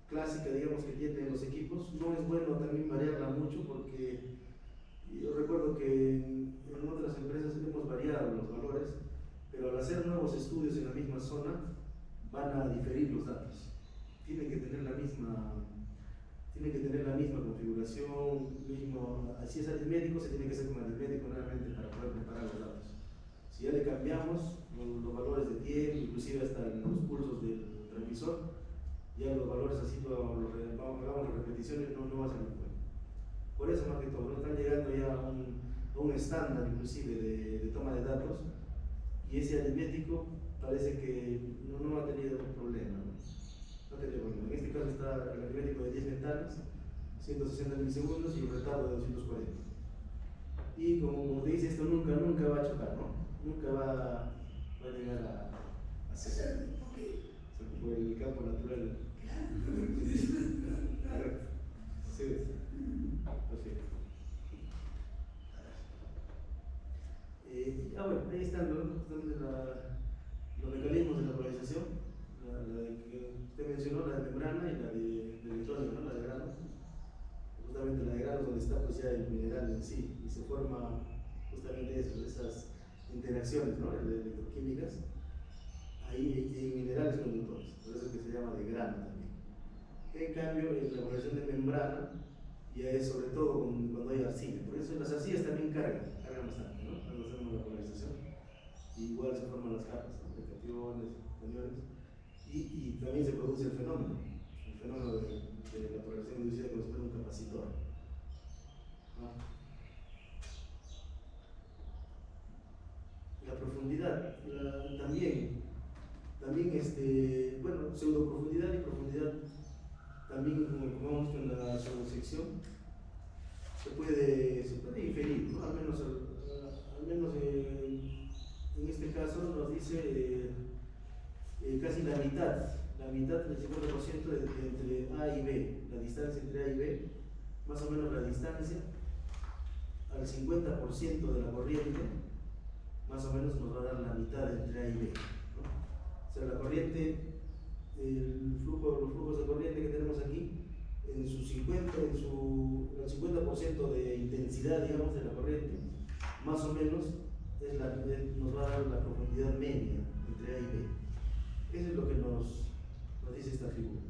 clásica, digamos, que tienen los equipos. No es bueno también variarla mucho porque yo recuerdo que en otras empresas hemos variado los valores, pero al hacer nuevos estudios en la misma zona van a diferir los datos. Tienen que tener la misma configuración, si es aritmético se tiene que hacer con aritmético realmente para poder comparar los datos. Si ya le cambiamos los valores de tiempo, inclusive hasta los pulsos del transmisor, ya los valores así hagamos las repeticiones, no va a salir bueno. Por eso más que todo, no están llegando ya a un estándar inclusive de toma de datos y ese aritmético parece que no ha tenido un problema. En este caso está el aritmético de 10 ventanas, 160 milisegundos y el retardo de 240. Y como te dice, esto nunca va a chocar, ¿no? Nunca va a llegar a ser. Por el campo natural. Sí, perfecto. Bueno, ahí están justamente los mecanismos de la polarización, la que usted mencionó, la de membrana y la de electrónica, ¿no? La de grano. Justamente la de grano es donde está pues ya el mineral en sí y se forma justamente esas interacciones, ¿no? Electroquímicas. Ahí hay minerales conductores, por eso es que se llama de grano también. En cambio, en la polarización de membrana ya es sobre todo cuando hay arcilla, por eso las arcillas también cargan bastante, ¿no? Cuando hacemos la polarización. Igual se forman las capas, ¿no? De cationes, aniones, y también se produce el fenómeno de la polarización inducida como si fuera un capacitor. ¿No? La profundidad, también bueno, pseudoprofundidad y profundidad, también como hemos visto en la pseudosección, se puede inferir, ¿no? Al menos en este caso nos dice casi la mitad del 50% entre A y B, la distancia entre A y B, más o menos la distancia al 50% de la corriente, más o menos nos va a dar la mitad entre A y B, ¿no? O sea, la corriente, los flujos de corriente que tenemos aquí, el 50% de intensidad, digamos, de la corriente, más o menos nos va a dar la profundidad media entre A y B. Eso es lo que nos dice esta figura,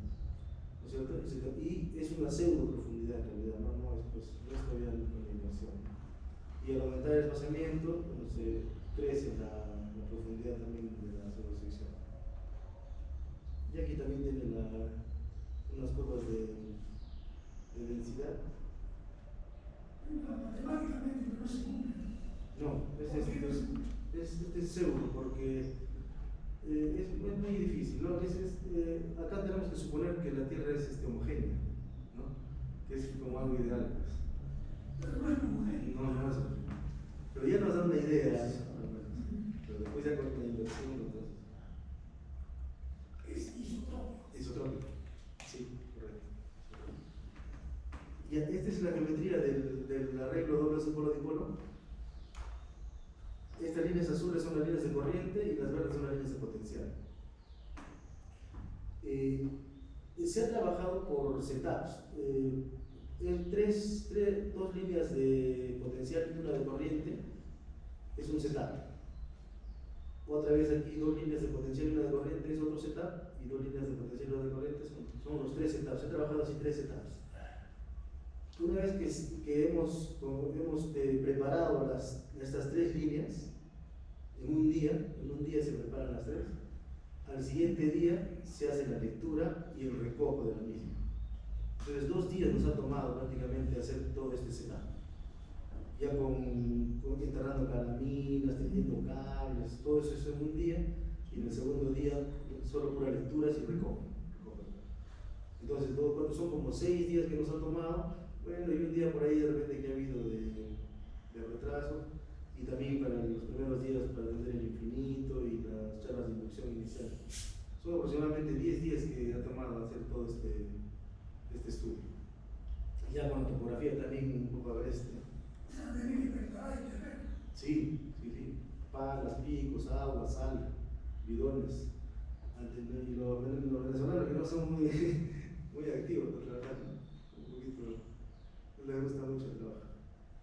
¿no es cierto? Y es una pseudo profundidad en realidad, no es todavía la iluminación. Y al aumentar el espaciamiento, bueno, se crece la profundidad también de la sección. Y aquí también tiene unas curvas de densidad. Matemáticamente no se cumple. No, es pseudo porque es muy difícil, ¿no? Acá tenemos que suponer que la Tierra es homogénea, ¿no? Que es como algo ideal, pues. Pero no es homogéneo. No es homogéneo. Pero ya nos da una idea, ¿no? Pero después ya con la inversión, entonces. Es isotrópico. Isotrópico, sí, correcto. Ya, esta es la geometría del arreglo doble polo-dipolo. Estas líneas azules son las líneas de corriente y las verdes son las líneas de potencial. Se ha trabajado por setups. Dos líneas de potencial y una de corriente es un setup. Otra vez aquí dos líneas de potencial y una de corriente es otro setup, y dos líneas de potencial y una de corriente son los tres setups. Se ha trabajado así tres setups. Una vez que hemos preparado estas tres líneas, en un día se preparan las tres, al siguiente día se hace la lectura y el recojo de la misma. Entonces 2 días nos ha tomado prácticamente hacer todo este setup. Ya instalando calaminas, tendiendo cables, todo eso es en un día, y en el segundo día solo pura lecturas y recojo. Entonces son como 6 días que nos ha tomado. Bueno, y un día por ahí de repente que ha habido de retraso, y también para los primeros días para atender el infinito y las charlas de inducción inicial. Son aproximadamente 10 días que ha tomado hacer todo este estudio. Y ya con la topografía también un poco agreste. O sea, tenés que preparar el terreno. Sí. Palas, picos, agua, sal, bidones. Y los venezolanos que no son muy activos para trabajar, ¿no? Un poquito, no les gusta mucho el trabajo.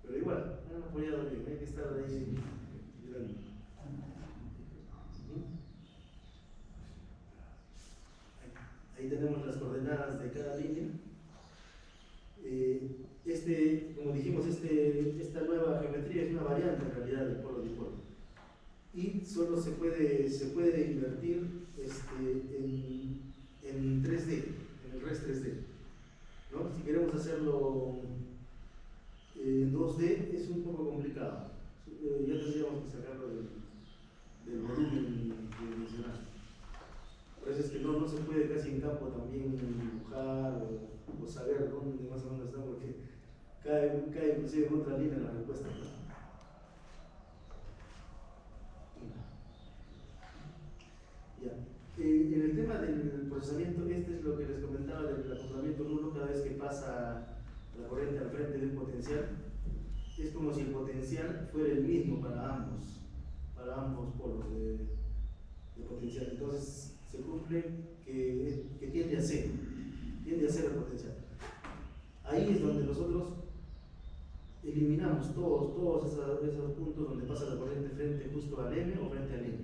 Pero igual, han apoyado bien, hay que estar ahí mirando. Ahí tenemos las coordenadas de cada línea. Como dijimos, esta nueva geometría es una variante en realidad del polo-dipolo. Y solo se puede invertir en 3D, en el RES 3D, ¿no? Si queremos hacerlo en 2D es un poco complicado. Ya tendríamos que sacarlo del volumen dimensional. Por eso es que no se puede casi en campo también dibujar o saber dónde más o menos está, porque cae inclusive en otra línea la respuesta, ¿no? Ya. En el tema del procesamiento, este es lo que les comentaba del acoplamiento nulo. Cada vez que pasa la corriente al frente de un potencial, es como si el potencial fuera el mismo para ambos polos de potencial. Entonces se cumple que tiende a cero el potencial. Ahí es donde nosotros eliminamos todos esos puntos donde pasa la corriente frente justo al M o frente al N,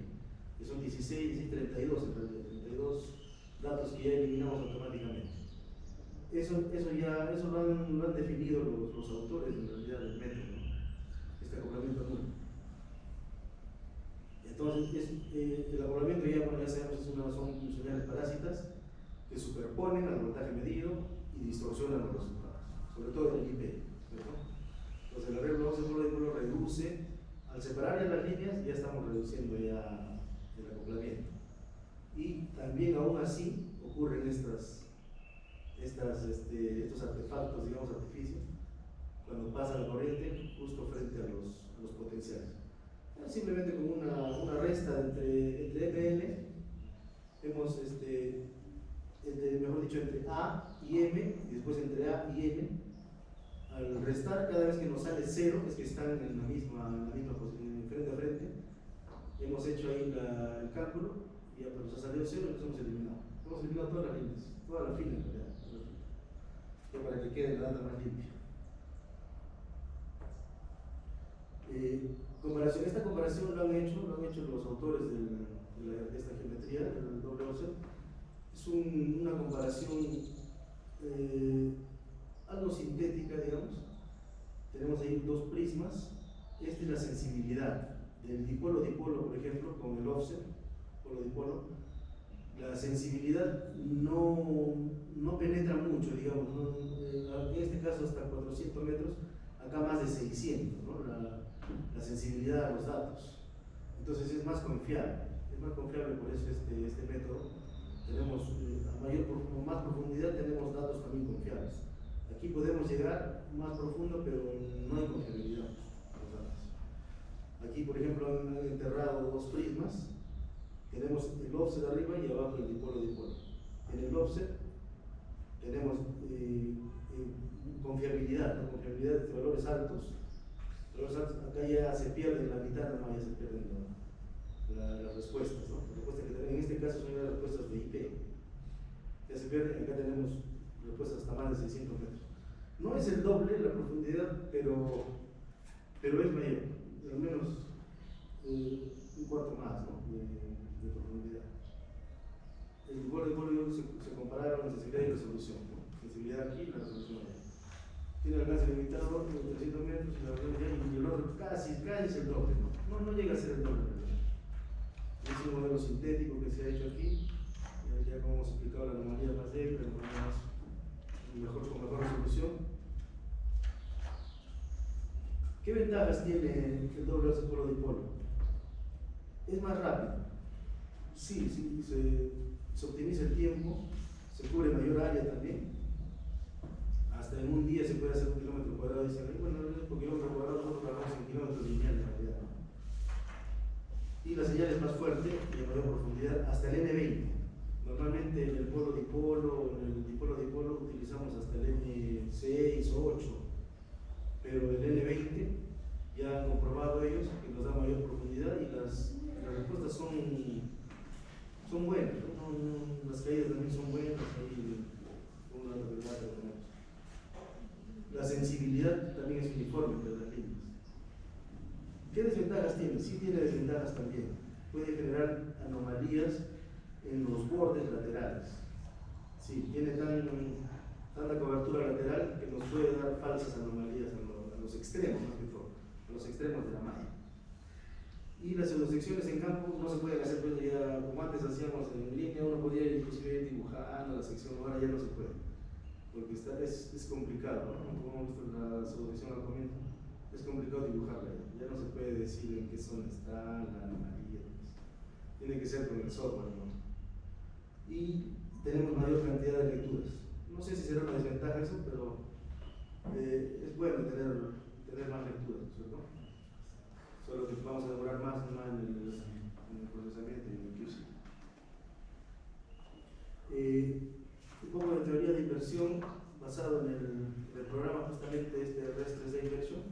que son 16 y 32 en realidad, 32 datos que ya eliminamos automáticamente. Eso lo han definido los autores en realidad del método, ¿no? Este acoplamiento nulo. Entonces, el acoplamiento ya sabemos son señales parásitas que superponen al voltaje medido y distorsionan los resultados, sobre todo el IP, ¿verdad? Entonces el arreglo polo-dipolo reduce, al separar ya las líneas ya estamos reduciendo ya el acoplamiento. Y también aún así ocurren estos artefactos, digamos artificios, cuando pasa la corriente justo frente a los potenciales. Simplemente con una resta entre MN, hemos mejor dicho, entre A y M, y después entre A y N. Al restar, cada vez que nos sale 0, es que están en la misma posición, frente a frente. Hemos hecho ahí el cálculo, y ya nos ha salido 0, y nos hemos eliminado. Hemos eliminado todas las líneas, toda la fila en realidad, para que quede la data más limpia. Esta comparación lo han hecho los autores de esta geometría, del doble OC. Es una comparación algo sintética, digamos. Tenemos ahí dos prismas esta es la sensibilidad del dipolo-dipolo, por ejemplo, con el offset, polo-dipolo. La sensibilidad no penetra mucho, digamos, en este caso hasta 400 metros, acá más de 600, ¿no? La sensibilidad a los datos. Entonces es más confiable por eso este método. Tenemos más profundidad, tenemos datos también confiables. Aquí podemos llegar más profundo, pero no hay confiabilidad a los datos. Aquí, por ejemplo, han enterrado dos prismas. Tenemos el offset arriba y abajo el dipolo-dipolo. En el offset tenemos confiabilidad, ¿no? Confiabilidad de valores altos. Acá ya se pierden la mitad, no, ya se pierden las respuestas, ¿no? Las respuestas que tenemos, en este caso son las respuestas de IP. Ya se pierden, acá tenemos respuestas hasta más de 600 metros. No es el doble la profundidad, pero es mayor, al menos un cuarto más, ¿no? de profundidad. El dipolo se compararon sensibilidad y resolución, ¿no? Sensibilidad aquí y la resolución allá. Tiene alcance limitado de 300 metros y la resolución allá, y el otro casi es el doble, no llega a ser el doble. Es un modelo sintético que se ha hecho aquí, ya como hemos explicado, la anomalía más débil, la anomalía con mejor resolución. ¿Qué ventajas tiene el doble offset polo-dipolo? Es más rápido. Sí, se optimiza el tiempo, se cubre mayor área también. Hasta en un día se puede hacer 1 kilómetro cuadrado. Dicen, bueno, por kilómetro cuadrado nosotros hablamos en kilómetros lineales en realidad, ¿no? Y la señal es más fuerte y de mayor profundidad, hasta el N20. Normalmente en el polo-dipolo, en el dipolo-dipolo utilizamos hasta el N6 o 8, pero el N20 ya han comprobado ellos que nos da mayor profundidad y las respuestas son buenas, ¿no? Las caídas también son buenas, ahí una verdad, la sensibilidad también es uniforme entre las líneas. ¿Qué desventajas tiene? Sí tiene desventajas también. Puede generar anomalías en los bordes laterales. Sí, tiene tanta cobertura lateral que nos puede dar falsas anomalías a los extremos, más que todo, a los extremos de la malla. Y las pseudosecciones en campo no se pueden hacer, pues ya como antes hacíamos en línea, uno podía inclusive ir dibujando la sección, ahora ya no se puede, porque es complicado, ¿no? Como hemos visto la pseudosección al comienzo, es complicado dibujarla, ya no se puede decir en qué zona está la anomalía, pues. Tiene que ser con el software, ¿no? Y tenemos mayor cantidad de lecturas. No sé si será una desventaja eso, pero es bueno tener más lecturas, ¿cierto? Solo que vamos a demorar más en el procesamiento y en el QC. Un poco de teoría de inversión basado en el programa justamente REST-3D Inversion.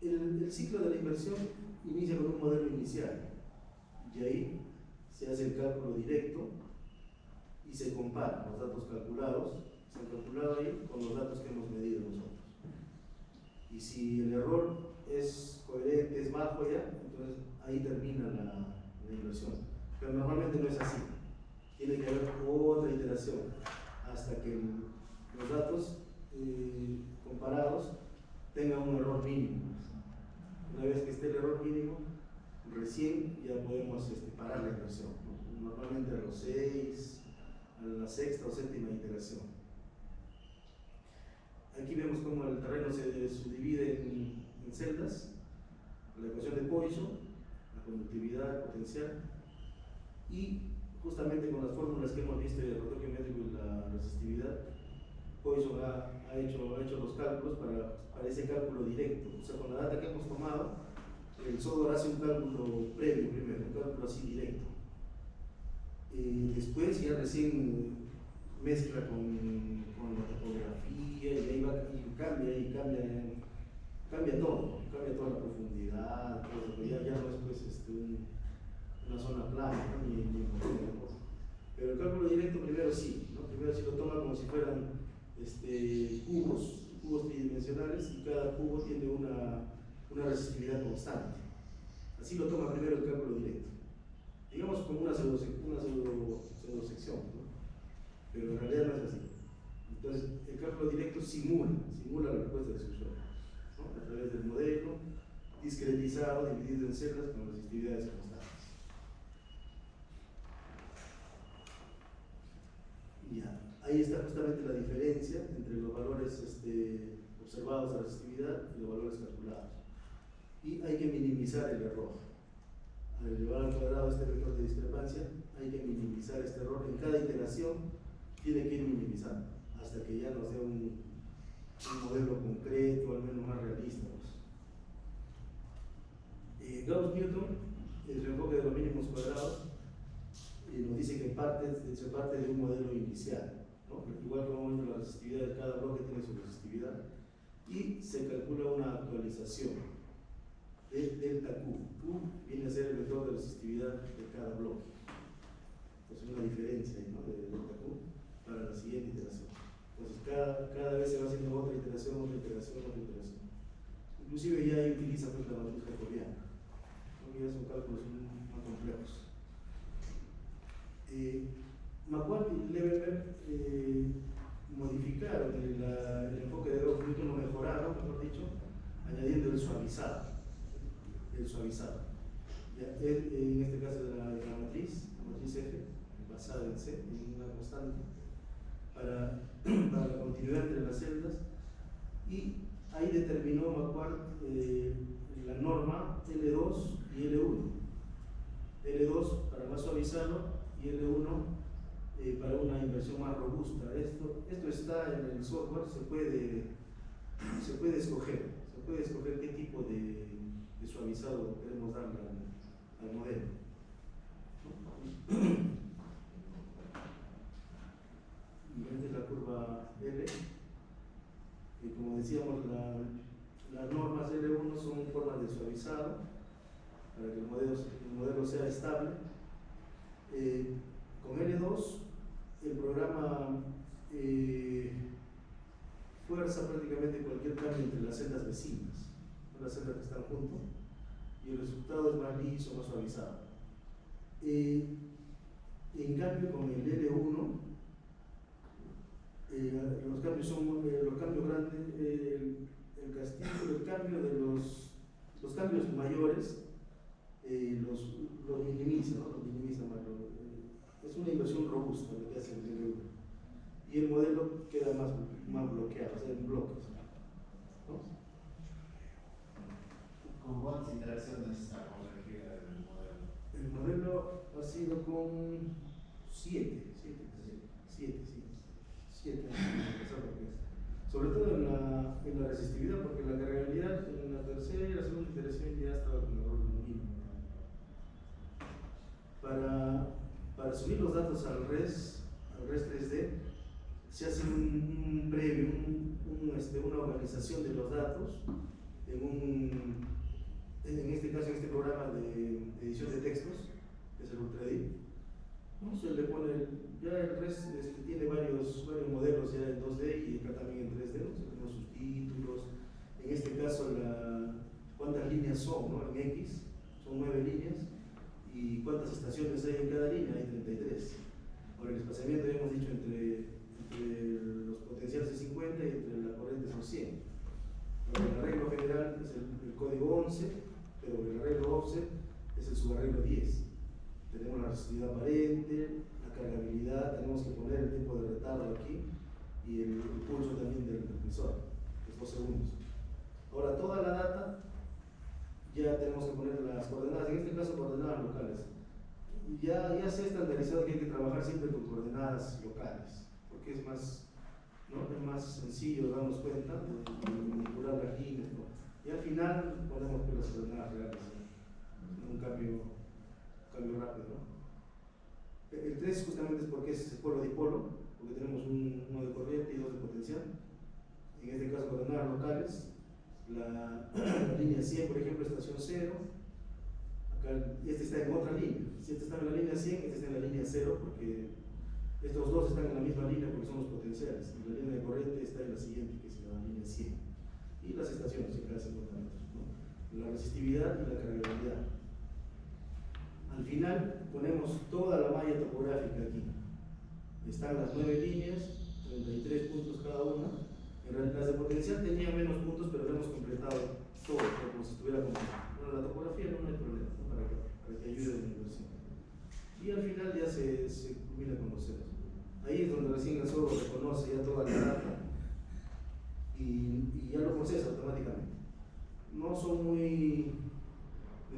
El ciclo de la inversión inicia con un modelo inicial y ahí se hace el cálculo directo y se compara los datos calculados, se han calculado ahí con los datos que hemos medido nosotros. Y si el error es coherente, es bajo ya, entonces ahí termina la inversión. Pero normalmente no es así. Tiene que haber otra iteración hasta que los datos comparados tengan un error mínimo. Una vez que esté el error mínimo, recién ya podemos parar la inversión, ¿no? Normalmente a los 6, a la sexta o séptima iteración. Aquí vemos cómo el terreno se subdivide en celdas, la ecuación de Poisson, la conductividad, el potencial, y justamente con las fórmulas que hemos visto del rotor geométrico y la resistividad, Poisson ha hecho los cálculos para ese cálculo directo. O sea, con la data que hemos tomado, el software hace un cálculo previo primero, un cálculo así directo. Después ya recién mezcla con la topografía y ahí cambia todo, cambia toda la profundidad, todo, ya no es pues una zona plana, ¿no? ni cosa. Pero el cálculo directo primero sí, ¿no? Primero sí lo toma como si fueran cubos tridimensionales y cada cubo tiene una resistividad constante. Así lo toma primero el cálculo directo. Digamos como una pseudosección, ¿no? Pero en realidad no es así. Entonces, el cálculo modelo directo simula la respuesta del usuario, ¿no? A través del modelo discretizado, dividido en celdas con resistividades constantes. Ya, ahí está justamente la diferencia entre los valores observados de resistividad y los valores calculados. Y hay que minimizar el error. Al elevar al cuadrado este vector de discrepancia, hay que minimizar este error. En cada iteración tiene que ir minimizando hasta que ya nos dé un modelo concreto, al menos más realista. Gauss-Newton, el enfoque de los mínimos cuadrados, nos dice que se parte de un modelo inicial, ¿no? Igual como la resistividad de cada bloque tiene su resistividad, y se calcula una actualización de delta Q. Q viene a ser el vector de resistividad de cada bloque. Entonces una diferencia, ¿no?, de delta Q para la siguiente iteración. Entonces cada vez se va haciendo otra iteración, otra iteración, otra iteración. Inclusive ya ahí utiliza pues, la matriz jacobiana. Ya son cálculos más complejos. McQuarrie y Levenberg modificaron el enfoque de Gauss-Newton, lo mejoraron, mejor dicho, añadiendo el suavizado. Ya, en este caso de la matriz F, basada en C, en una constante, para la continuidad entre las celdas, y ahí determinó McQuarrie la norma L2 y L1. L2 para más suavizado y L1 para una inversión más robusta. Esto está en el software, se puede escoger qué tipo de suavizado queremos darle al modelo. Y esta es la curva L, y como decíamos, las normas L1 son formas de suavizado para que el modelo sea estable. Con L2 el programa fuerza prácticamente cualquier cambio entre las celdas vecinas, ¿no?, las celdas que están juntas, y el resultado es más liso, más suavizado. En cambio con el L1 los cambios son los cambios grandes, el castigo, el cambio de los cambios mayores los minimiza, ¿no? Los minimiza más. Es una inversión robusta lo que hace el L1. Y el modelo queda más bloqueado, o sea, en bloques, ¿no? ¿Con cuántas interacciones está corregida el modelo? El modelo ha sido con 7. Sobre todo en la resistividad, porque la cargabilidad en la tercera y la segunda iteración ya estaba con error mínimo. Para subir los datos al RES 3D, se hace un previo, una organización de los datos en este caso, en este programa de edición de textos, que es el UltraEdit. ¿No? Se le pone, ya el RES tiene varios modelos ya en 2D y acá también en 3D, ¿no? Tenemos sus títulos, en este caso cuántas líneas son, ¿no? En X son 9 líneas, y cuántas estaciones hay en cada línea, hay 33. Ahora el espaciamiento ya hemos dicho entre los potenciales es 50 y entre la corriente son 100. Ahora, el arreglo general es el código 11, pero el arreglo offset es el subarreglo 10. Tenemos la resistividad aparente, la cargabilidad, tenemos que poner el tiempo de retardo aquí y el pulso también del transmisor, es 2 segundos. Ahora toda la data ya tenemos que poner las coordenadas, en este caso coordenadas locales. Ya se ha estandarizado que hay que trabajar siempre con coordenadas locales, porque es más, ¿no?, es más sencillo darnos cuenta de manipular las líneas, ¿no? Y al final ponemos pues las coordenadas reales, ¿no? Un cambio rápido, ¿no? El 3 justamente es porque es polo-dipolo, porque tenemos uno de corriente y 2 de potencial. En este caso coordenadas locales, la línea 100, por ejemplo, estación 0. Acá este está en otra línea. Si este está en la línea 100, este está en la línea 0, porque estos dos están en la misma línea porque son los potenciales. Y la línea de corriente está en la siguiente, que es la línea 100. Y las estaciones en cada 50 metros, ¿no? La resistividad y la cargabilidad. Al final ponemos toda la malla topográfica aquí. Están las 9 líneas, 33 puntos cada una, En realidad, las de potencial tenían menos puntos, pero lo hemos completado todo, como si estuviera como. Bueno, la topografía no hay problema, ¿no? Para que ayude en la inversión. Y al final ya se culmina con los ceros. Ahí es donde recién el software reconoce ya toda la data y ya lo procesa automáticamente. No son de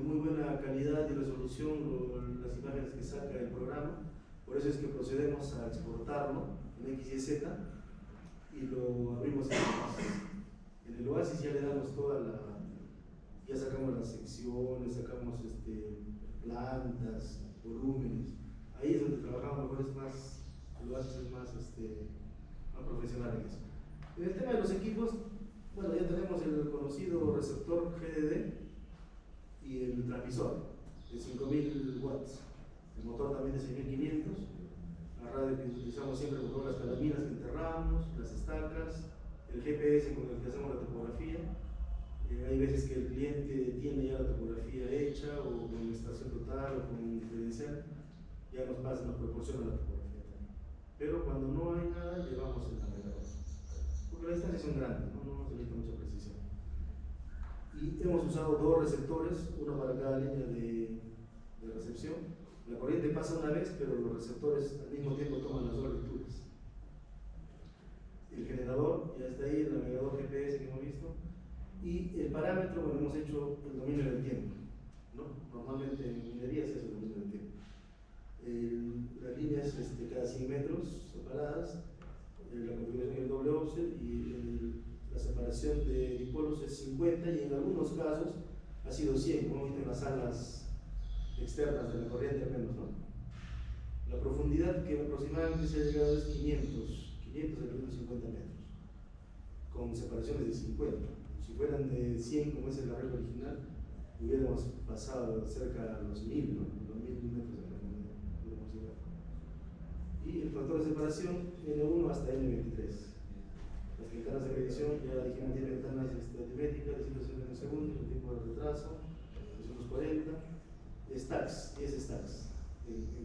muy buena calidad y resolución las imágenes que saca el programa, por eso es que procedemos a exportarlo en X y Z y lo abrimos en el Oasis. En el Oasis ya le damos ya sacamos las secciones, sacamos plantas, volúmenes. Ahí es donde trabajamos mejor, el Oasis es más profesional en eso. En el tema de los equipos, bueno, ya tenemos el conocido receptor GDD y el transmisor de 5000 watts, el motor también de 6500, la radio que utilizamos siempre con todas las calaminas que enterramos, las estacas, el GPS con el que hacemos la topografía. Hay veces que el cliente tiene ya la topografía hecha o con estación total o con credencial, ya nos proporciona la topografía también. Pero cuando no hay nada, llevamos el navegador, porque las distancias son grandes, no se necesita mucha precisión. Y hemos usado dos receptores, uno para cada línea de recepción. La corriente pasa una vez, pero los receptores al mismo tiempo toman las dos lecturas. El generador ya está ahí, el navegador GPS que hemos visto. Y el parámetro, bueno, hemos hecho el dominio del tiempo, ¿no? Normalmente en minería se hace el dominio del tiempo. Las líneas cada 100 metros separadas, la configuración del doble offset y la separación de dipolos es 50 y en algunos casos ha sido 100, como viste en las salas externas de la corriente al menos, ¿no? La profundidad que aproximadamente se ha llegado es 500 a 550 metros, con separaciones de 50. Si fueran de 100 como es el arreglo original, hubiéramos pasado cerca a los 1000, ¿no? Los 1000 metros de profundidad. Y el factor de separación N1 hasta N23. Las ventanas de medición, ya dijimos, tienen ventanas altimétricas de 160 segundos, el tiempo de retraso, 240. Stacks, 10 stacks.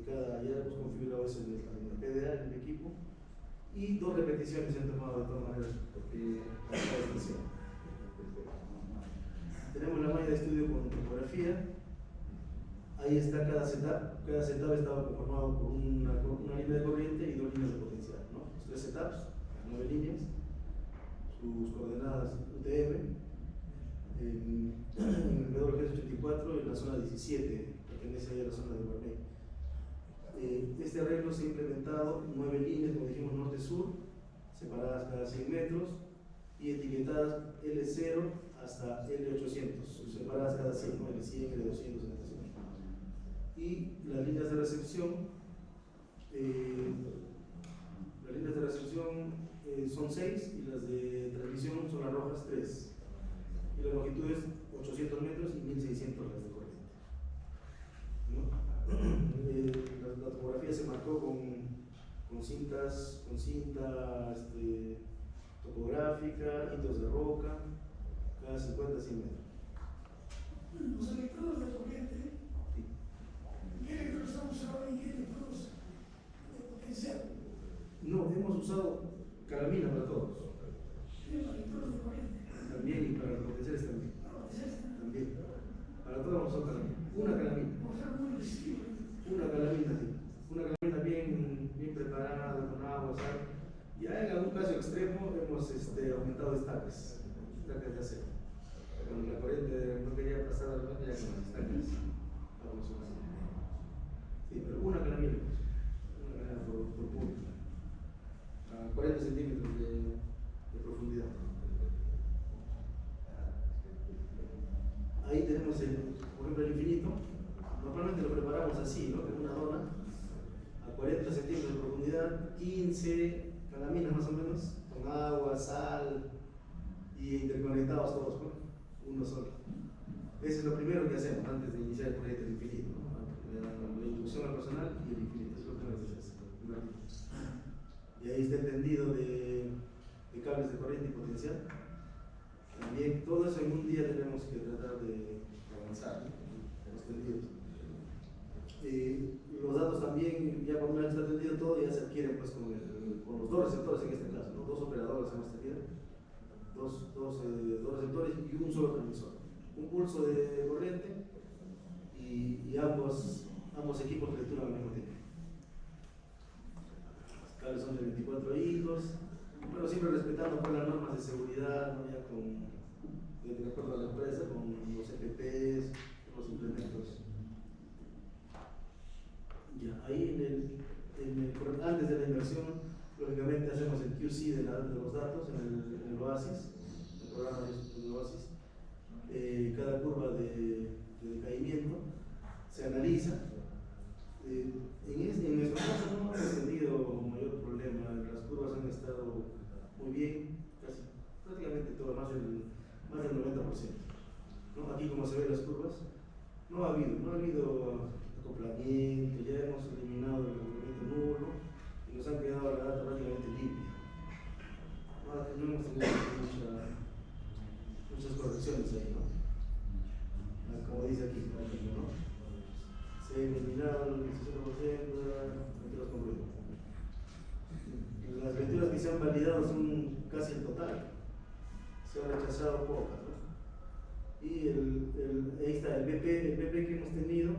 Ya hemos configurado eso en el PDA, en el equipo. Y 2 repeticiones se han tomado de todas maneras para cada estación. Tenemos la malla de estudio con topografía. Ahí está cada setup. Cada setup estaba conformado por una línea de corriente y 2 líneas de potencial, ¿no? Los 3 setups, 9 líneas, sus coordenadas UTM, en el medidor GS84 en la zona 17, pertenece ahí a la zona de Guarney. Este arreglo se ha implementado 9 líneas, como dijimos, norte-sur, separadas cada 100 metros y etiquetadas L0 hasta L800, separadas cada 100, ¿no? L100, L200 en esta zona. Y las líneas de recepción, son 6 y las de transmisión son las rojas 3. Y la longitud es 800 metros y 1600 las de corriente, ¿no? La topografía se marcó con cinta topográfica, hitos de roca, cada 50 a 100 metros. Los electrodos de corriente, Sí. ¿qué electrodos estamos usando y qué electrodos de potencial? No, hemos usado calamina para todos. Sí, los electrodos de corriente. También y para los potenciales también. También. Para todos hemos usado calamina. Una calamina. Por ser muy resistible. Una calamina, sí. Una calamina bien preparada, con agua, sal. Ya en algún caso extremo hemos aumentado estacas de acero. Cuando la corriente no quería pasar al menos, ya con las estacas ha funcionado. Sí, pero una calamina por punto. A 40 centímetros de profundidad. Ahí tenemos, por ejemplo, el infinito. Normalmente lo preparamos así, ¿no? Con una dona a 40 centímetros de profundidad, 15 calaminas más o menos, con agua, sal y interconectados todos, ¿no? Uno solo. Ese es lo primero que hacemos antes de iniciar el proyecto del infinito, ¿no? La introducción al personal y el infinito, eso es lo primero que se hace. Y ahí está el tendido de cables de corriente y potencial. También todo eso en un día tenemos que tratar de avanzar, ¿no? Los tendidos. Los datos también, ya cuando está tendido todo, ya se adquieren pues, con los 2 receptores en este caso, ¿no? 2 operadores hemos tenido, dos receptores y un solo transmisor. Un pulso de corriente y ambos equipos lecturan al mismo tiempo. Los cables son de 24 hilos, pero siempre respetando pues, las normas de seguridad, ¿no? Ya de acuerdo a la empresa, con los EPPs, los implementos. Ya, ahí antes de la inversión, lógicamente hacemos el QC de los datos en el Oasis, el programa del Oasis. Cada curva de decaimiento se analiza. En nuestro caso no hemos tenido mayor problema, las curvas han estado muy bien, prácticamente todo, más del 90%. ¿No? Aquí como se ven las curvas, no ha habido acoplamiento, ya hemos eliminado el acoplamiento nulo y nos han quedado la data prácticamente limpia. No hemos tenido muchas correcciones ahí, ¿no? Como dice aquí, por ejemplo, ¿no? Se ha eliminado el 60%, mentiras con ruido. Las lecturas que se han validado son casi el total, se han rechazado pocas, ¿no? Y ahí está, el BP que hemos tenido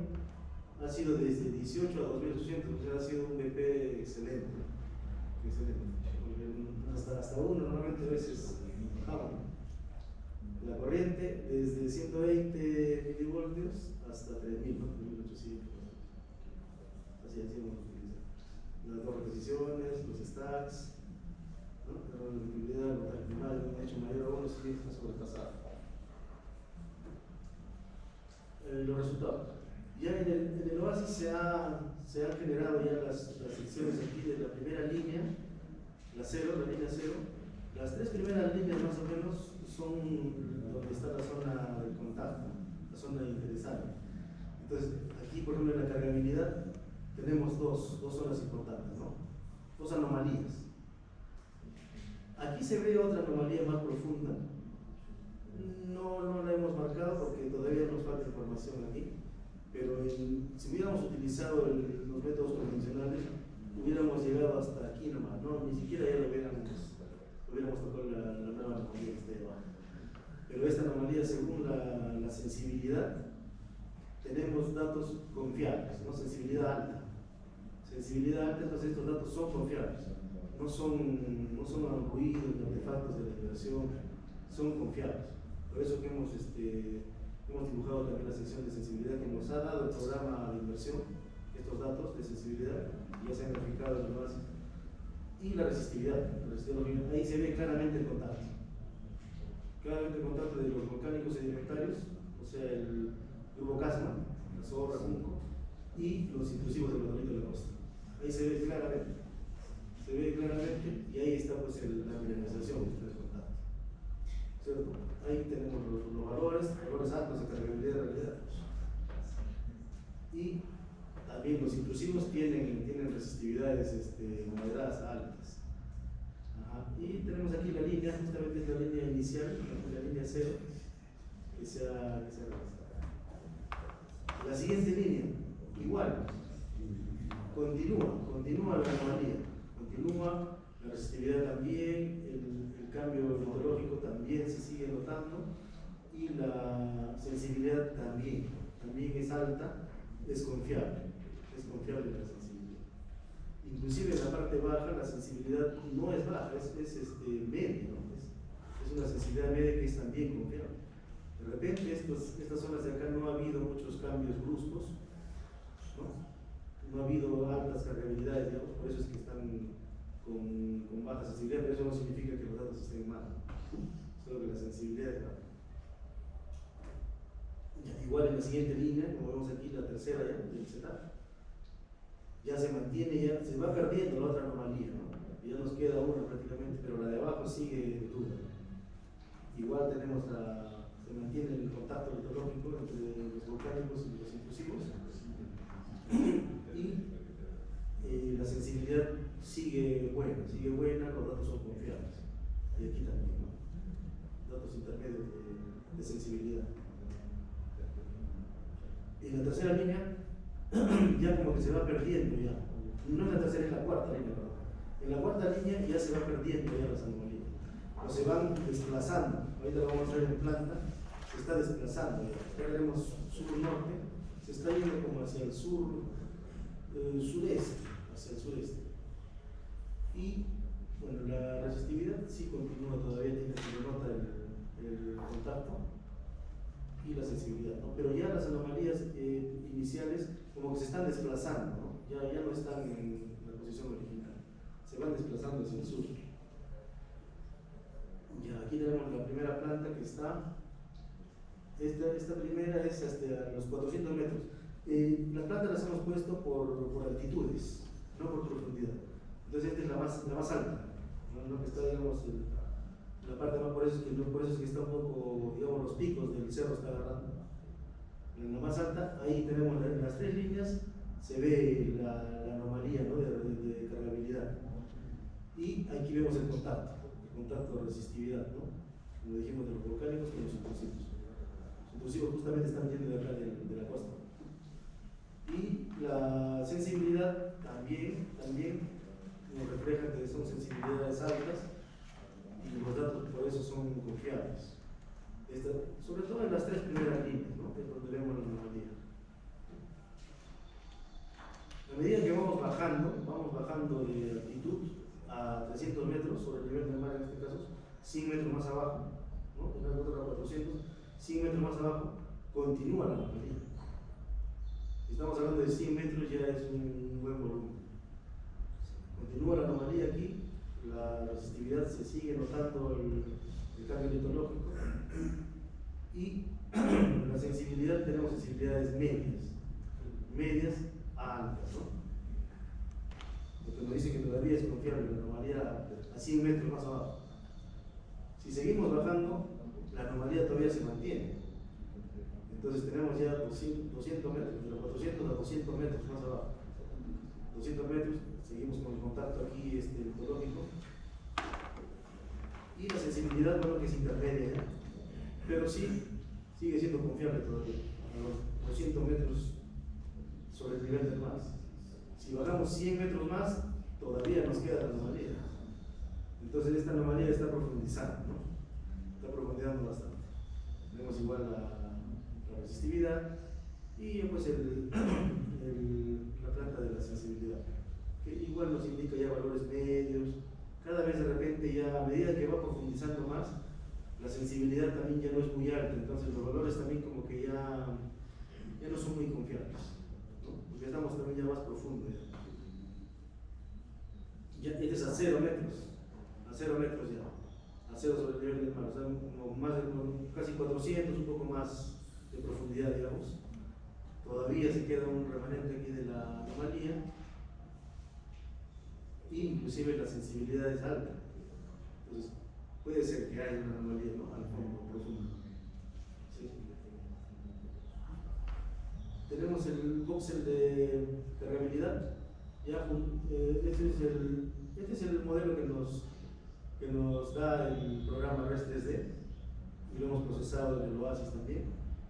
ha sido desde 18 a 2800, o sea, ha sido un BP excelente. Porque hasta uno normalmente a veces bajamos. La corriente desde 120 milivoltios hasta 3000, ¿no? 3800. Así hemos utilizado. Las dos reposiciones, los stacks, ¿no? La relatividad, el voltaje primario, un hecho mayor a 1 sí está sobrepasado. Los resultados. Ya en el Oasis se han generado ya las secciones aquí de la primera línea, la línea 0. Las tres primeras líneas más o menos son donde está la zona del contacto, la zona interesante. Entonces, aquí por ejemplo en la cargabilidad tenemos dos zonas importantes, ¿no? Dos anomalías. Aquí se ve otra anomalía más profunda. No la hemos marcado porque todavía nos falta información aquí, pero si hubiéramos utilizado los métodos convencionales, hubiéramos llegado hasta aquí nomás, ¿no? Ni siquiera ya lo hubiéramos tocado la nueva anomalía que está debajo. Pero esta anomalía, según la sensibilidad, tenemos datos confiables, ¿no? Sensibilidad alta. Sensibilidad alta, entonces estos datos son confiables, no son ruidos ni artefactos de la inversión, son confiables. Por eso que hemos dibujado también la sección de sensibilidad que nos ha dado el programa de inversión, estos datos de sensibilidad, ya se han verificado en el Oasis. Y la resistividad, ahí se ve claramente el contacto. Claramente el contacto de los volcánicos sedimentarios, o sea, el grupo Casma, la Zorra, Junco, y los intrusivos del monolito de la costa. Ahí se ve claramente. Y ahí está pues la mineralización de estos contactos. ¿Cierto? Ahí tenemos los valores altos de cargabilidad de realidad. Y también los intrusivos tienen resistividades moderadas a altas. Ajá. Y tenemos aquí la línea, justamente es la línea inicial, la línea 0, que se ha realizado. La siguiente línea, igual, continúa la anomalía, continúa la resistividad también, el cambio metodológico también se sigue notando y la sensibilidad también es alta, es confiable la sensibilidad. Inclusive en la parte baja la sensibilidad no es baja, es media, ¿no? Es una sensibilidad media que es también confiable. De repente estas zonas de acá no ha habido muchos cambios bruscos, no ha habido altas cargabilidades, digamos, por eso es que están con baja sensibilidad, pero eso no significa que los datos estén mal, solo que la sensibilidad es baja. Igual en la siguiente línea, como vemos aquí, la tercera ya, del setup, ya se mantiene, ya se va perdiendo la otra anomalía, ¿no? Ya nos queda una prácticamente, pero la de abajo sigue dura. Igual tenemos se mantiene el contacto metodológico entre los volcánicos y los intrusivos. Y la sensibilidad sigue buena, los datos son confiables. Y aquí también, ¿no? Datos intermedios de sensibilidad. En la tercera línea, ya como que se va perdiendo ya. No es la tercera, es la cuarta línea, perdón. En la cuarta línea ya se va perdiendo ya las anomalías. o se van desplazando. Ahorita lo vamos a ver en planta, se está desplazando. Acá tenemos sur-norte, se está yendo como hacia el sureste, hacia el sureste. Y bueno, la resistividad sí continúa todavía, tiene que nota el contacto y la sensibilidad, ¿no? Pero ya las anomalías iniciales como que se están desplazando, ¿no? Ya no están en la posición original, se van desplazando hacia el sur. Ya, aquí tenemos la primera planta que está, esta primera es hasta los 400 metros. Las plantas las hemos puesto por altitudes, no por profundidad. Entonces esta es la más alta, ¿no? Que está, digamos, la parte más, por eso es que está un poco, digamos, los picos del cerro está agarrando. En la más alta, ahí tenemos las tres líneas, se ve la anomalía, ¿no? de cargabilidad. Y aquí vemos el contacto de resistividad, ¿no? Como dijimos, de los volcánicos con los intrusivos. Los intrusivos justamente están yendo de acá de la costa. Y la sensibilidad también nos refleja que son sensibilidades altas y los datos por eso son confiables. Sobre todo en las tres primeras líneas, ¿no? Que es donde vemos la anomalía. A medida que vamos bajando de altitud a 300 metros sobre el nivel del mar, en este caso 100 metros más abajo, ¿no? En la otra a 400, 100 metros más abajo, continúa la anomalía. Si estamos hablando de 100 metros, ya es un buen volumen. Continúa la anomalía aquí, la resistividad se sigue notando el cambio litológico y la sensibilidad, tenemos sensibilidades medias a altas, ¿no? Lo que nos dice que todavía es confiable la anomalía a 100 metros más abajo. Si seguimos bajando, la anomalía todavía se mantiene. Entonces tenemos ya 200 metros, de los 400 a 200 metros más abajo. 200 metros, seguimos con el contacto aquí litológico. Y la sensibilidad, bueno, que es intermedia, ¿eh? Pero sí, sigue siendo confiable todavía, a los 200 metros sobre el nivel del mar. Si bajamos 100 metros más, todavía nos queda la anomalía. Entonces esta anomalía está profundizando, ¿no? Está profundizando bastante. Tenemos igual la resistividad y pues la planta de la sensibilidad, que igual nos indica ya valores medios. Cada vez de repente ya a medida que va profundizando más, la sensibilidad también ya no es muy alta, entonces los valores también como que ya no son muy confiables, ¿no? Porque estamos también ya más profundo. Ya este es a 0 metros ya, a 0 sobre el nivel del mar, o sea, casi 400, un poco más de profundidad, digamos. Todavía se queda un remanente aquí de la anomalía, e inclusive la sensibilidad es alta. Entonces, puede ser que haya una anomalía, ¿no? Al fondo profundo. ¿Sí? Tenemos el voxel de cargabilidad. Ya, este es el modelo que nos da el programa REST 3D y lo hemos procesado en el OASIS también.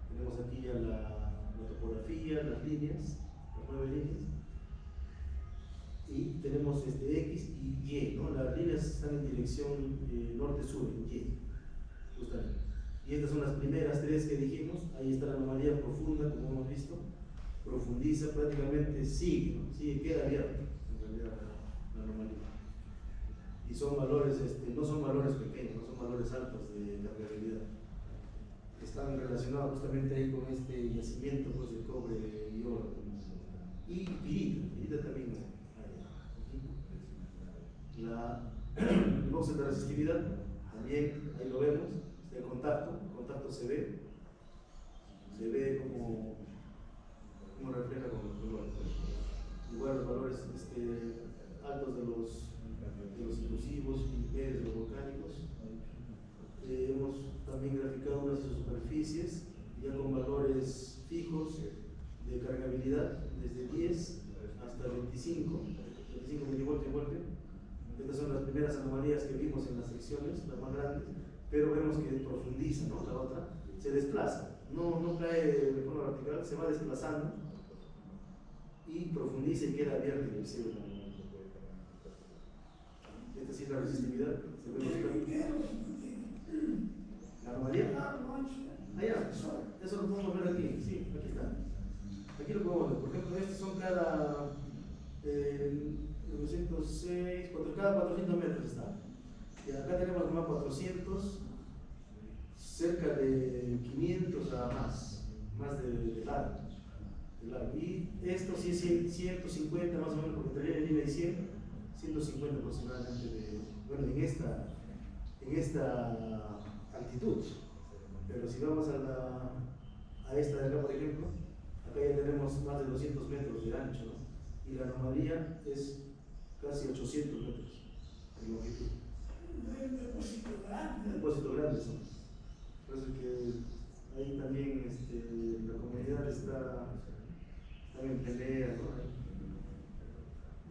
Tenemos aquí ya la topografía, las líneas, las 9 líneas, y tenemos X y Y, ¿no? Las líneas están en dirección norte-sur, en Y, justamente. Y estas son las primeras tres que dijimos. Ahí está la anomalía profunda, como hemos visto. Profundiza, prácticamente sigue, ¿no? Queda abierto en realidad la anomalía. Y son valores, no son valores pequeños, no son valores altos de cargabilidad. Están relacionados justamente ahí con este yacimiento, pues, de cobre y oro. Y pirita también hay. El voxel de resistividad, también ahí lo vemos, el contacto se ve como refleja con los colores. Igual los valores altos de los intrusivos y medios de los volcánicos. Hemos también graficado unas superficies ya con valores fijos de cargabilidad desde 10 hasta 25 milivoltios golpe. Estas son las primeras anomalías que vimos en las secciones, las más grandes, pero vemos que profundiza, ¿no? La otra se desplaza, no cae de forma vertical, se va desplazando y profundiza y queda abierta inclusive. Esta sí es la resistividad, se ve anomalía. largo, ancho. Allá, eso lo podemos ver aquí, sí, aquí está. Aquí lo podemos ver, por ejemplo, estos son cada 906, cada 400 metros está. Y acá tenemos más 400, cerca de 500 a más de largo. Y esto sí es 150 más o menos, porque estaría en línea de 150 aproximadamente, bueno, en esta altitud. Pero si vamos a esta de acá, por ejemplo, acá ya tenemos más de 200 metros de ancho, ¿no? Y la anomalía es casi 800 metros de longitud. Es un depósito grande. Un depósito grande, ¿no? Por eso que ahí también la comunidad está en pelea, ¿no?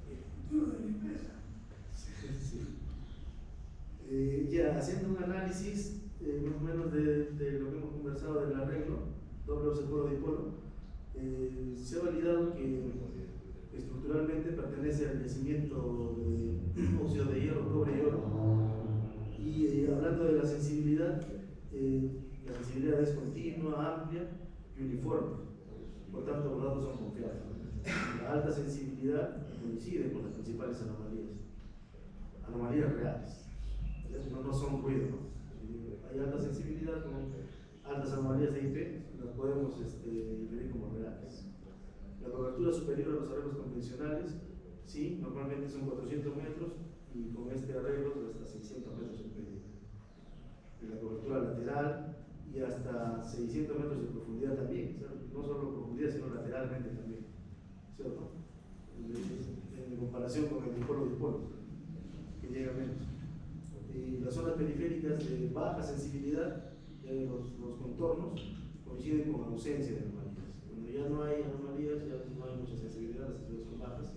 El futuro de la empresa. Sí. Ya haciendo un análisis más o menos de lo que hemos conversado del arreglo, doble óxido polo dipolo, se ha validado que estructuralmente pertenece al yacimiento de óxido de hierro, cobre y oro. Y hablando de la sensibilidad es continua, amplia y uniforme. Por tanto, los datos son confiables. La alta sensibilidad coincide con las principales anomalías reales. No son ruido, ¿no? Hay alta sensibilidad con altas anomalías de IP, las podemos inferir como reales. La cobertura superior a los arreglos convencionales, sí, normalmente son 400 metros y con este arreglo hasta 600 metros en medio. La cobertura lateral y hasta 600 metros de profundidad también, ¿sabes? No solo profundidad, sino lateralmente también, ¿cierto? En comparación con el dipolo, que llega menos. Y las zonas periféricas de baja sensibilidad, los contornos, coinciden con ausencia de anomalías. Cuando ya no hay anomalías, ya no hay mucha sensibilidad, las sensibilidades son bajas.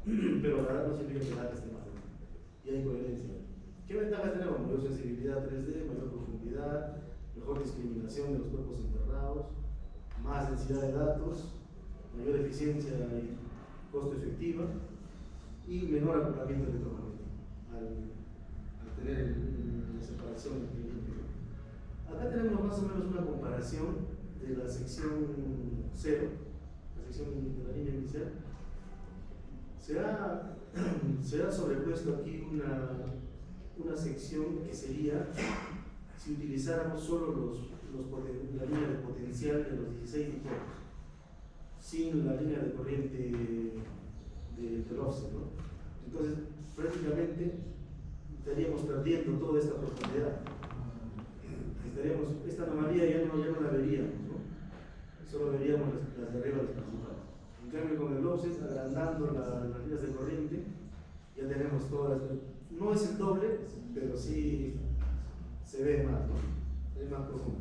Pero la verdad no significa que nada esté mal. Y hay coherencia. ¿Qué ventajas tenemos? Mayor sensibilidad 3D, mayor profundidad, mejor discriminación de los cuerpos enterrados, más densidad de datos, mayor eficiencia y costo efectiva y menor acoplamiento electromagnético al tener la separación entre el líquido. Acá tenemos más o menos una comparación de la sección 0, la sección de la línea inicial. Se ha sobrepuesto aquí una sección que sería si utilizáramos solo la línea de potencial de los 16 dipolos, sin la línea de corriente del offset, ¿no? Entonces, prácticamente estaríamos perdiendo toda esta profundidad. Esta anomalía ya no la veríamos, ¿no? Solo veríamos las de arriba, las principales. En cambio, con el offset, agrandando las líneas de corriente, ya tenemos todas. No es el doble, pero sí se ve más, ¿no? Es más profundo.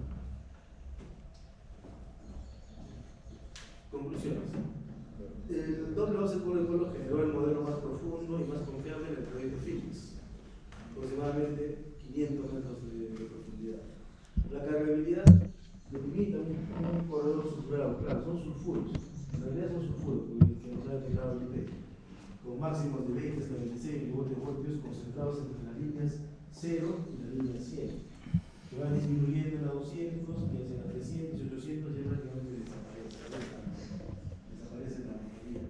Conclusiones. El doble offset polo dipolo generó el modelo más profundo y más confiable en el proyecto Phoenix, aproximadamente 500 metros de profundidad. La cargabilidad delimita un corredor sulfurado, claro, son sulfuros, en realidad son sulfuros, que nos ha detectado el IP, con máximos de 20 hasta 26 milivoltios concentrados entre las líneas 0 y la línea 100, que van disminuyendo en la 200, que hacen a 300 y 800 y prácticamente desaparece la mayoría.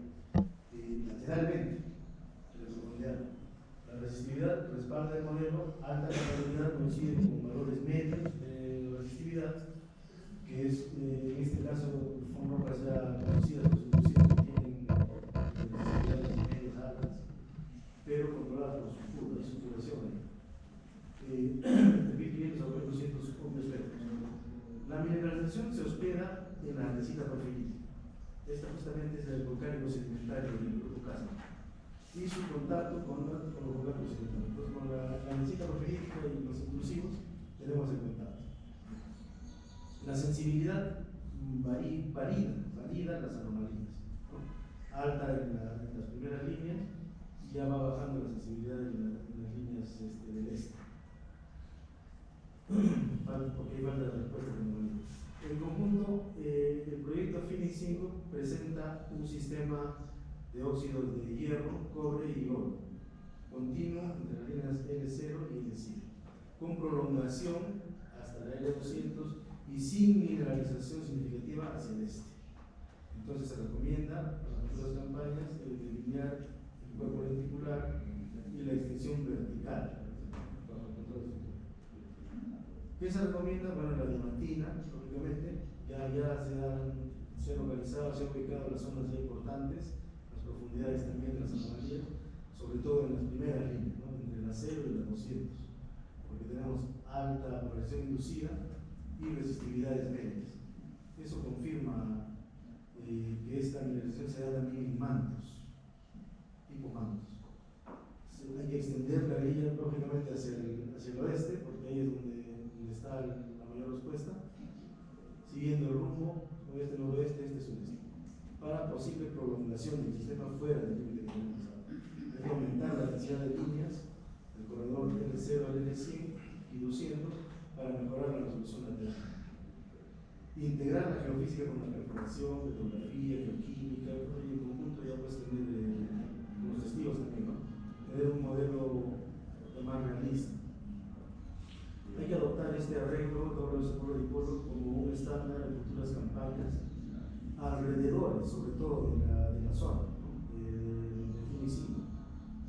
Lateralmente, en la profundidad. La resistividad respalda el modelo, alta cargabilidad coincide con valores medios de resistividad, que es en este caso son rocas ya conocidas, los inducidos que tienen resistividades medias altas, pero controladas por sulfuro, hay sulfuración. De 1500 a 1200 ohmios metros. La mineralización se hospeda en la andesita porfirítica. Esta justamente es el volcánico sedimentario del grupo Casma. Y su contacto con los volcanes sedimentaриos. Entonces, con la andesita porfirítica y los intrusivos tenemos el contacto. La sensibilidad valida las anomalías, ¿no? Alta en las primeras líneas y ya va bajando la sensibilidad en las líneas del este. Porque hay falta de respuesta de anomalías. En conjunto, el proyecto Phoenix 5 presenta un sistema de óxidos de hierro, cobre y oro, continuo entre las líneas L0 y L5, con prolongación hasta la L200 y sin mineralización significativa hacia el este. Entonces se recomienda a las futuras campañas delinear el cuerpo lenticular y la extensión vertical bajo el control futuro. ¿Qué se recomienda? Bueno, la diamantina, lógicamente, ya se han localizado, se han ubicado las zonas ya importantes, las profundidades también de las anomalías, sobre todo en las primeras líneas, ¿no? Entre la 0 y la 200, porque tenemos alta progresión inducida y resistividades medias. Eso confirma que esta mineralización se da también en mantos, tipo mantos. Hay que extender la grilla lógicamente hacia el oeste, porque ahí es donde está la mayor respuesta, siguiendo el rumbo oeste-noroeste, este-sureste, para posible prolongación del sistema fuera del límite que tenemos ahora. Hay que aumentar la densidad de líneas del corredor L0 al L100 y 200 para mejorar la resolución lateral. Integrar la geofísica con la perforación, petrografía, geoquímica, y en conjunto ya puedes tener los testigos también, ¿no? Tener un modelo más realista. Hay que adoptar este arreglo doble seguro dipolo como un estándar en futuras campañas alrededores, sobre todo de la zona, ¿no? De Finicino.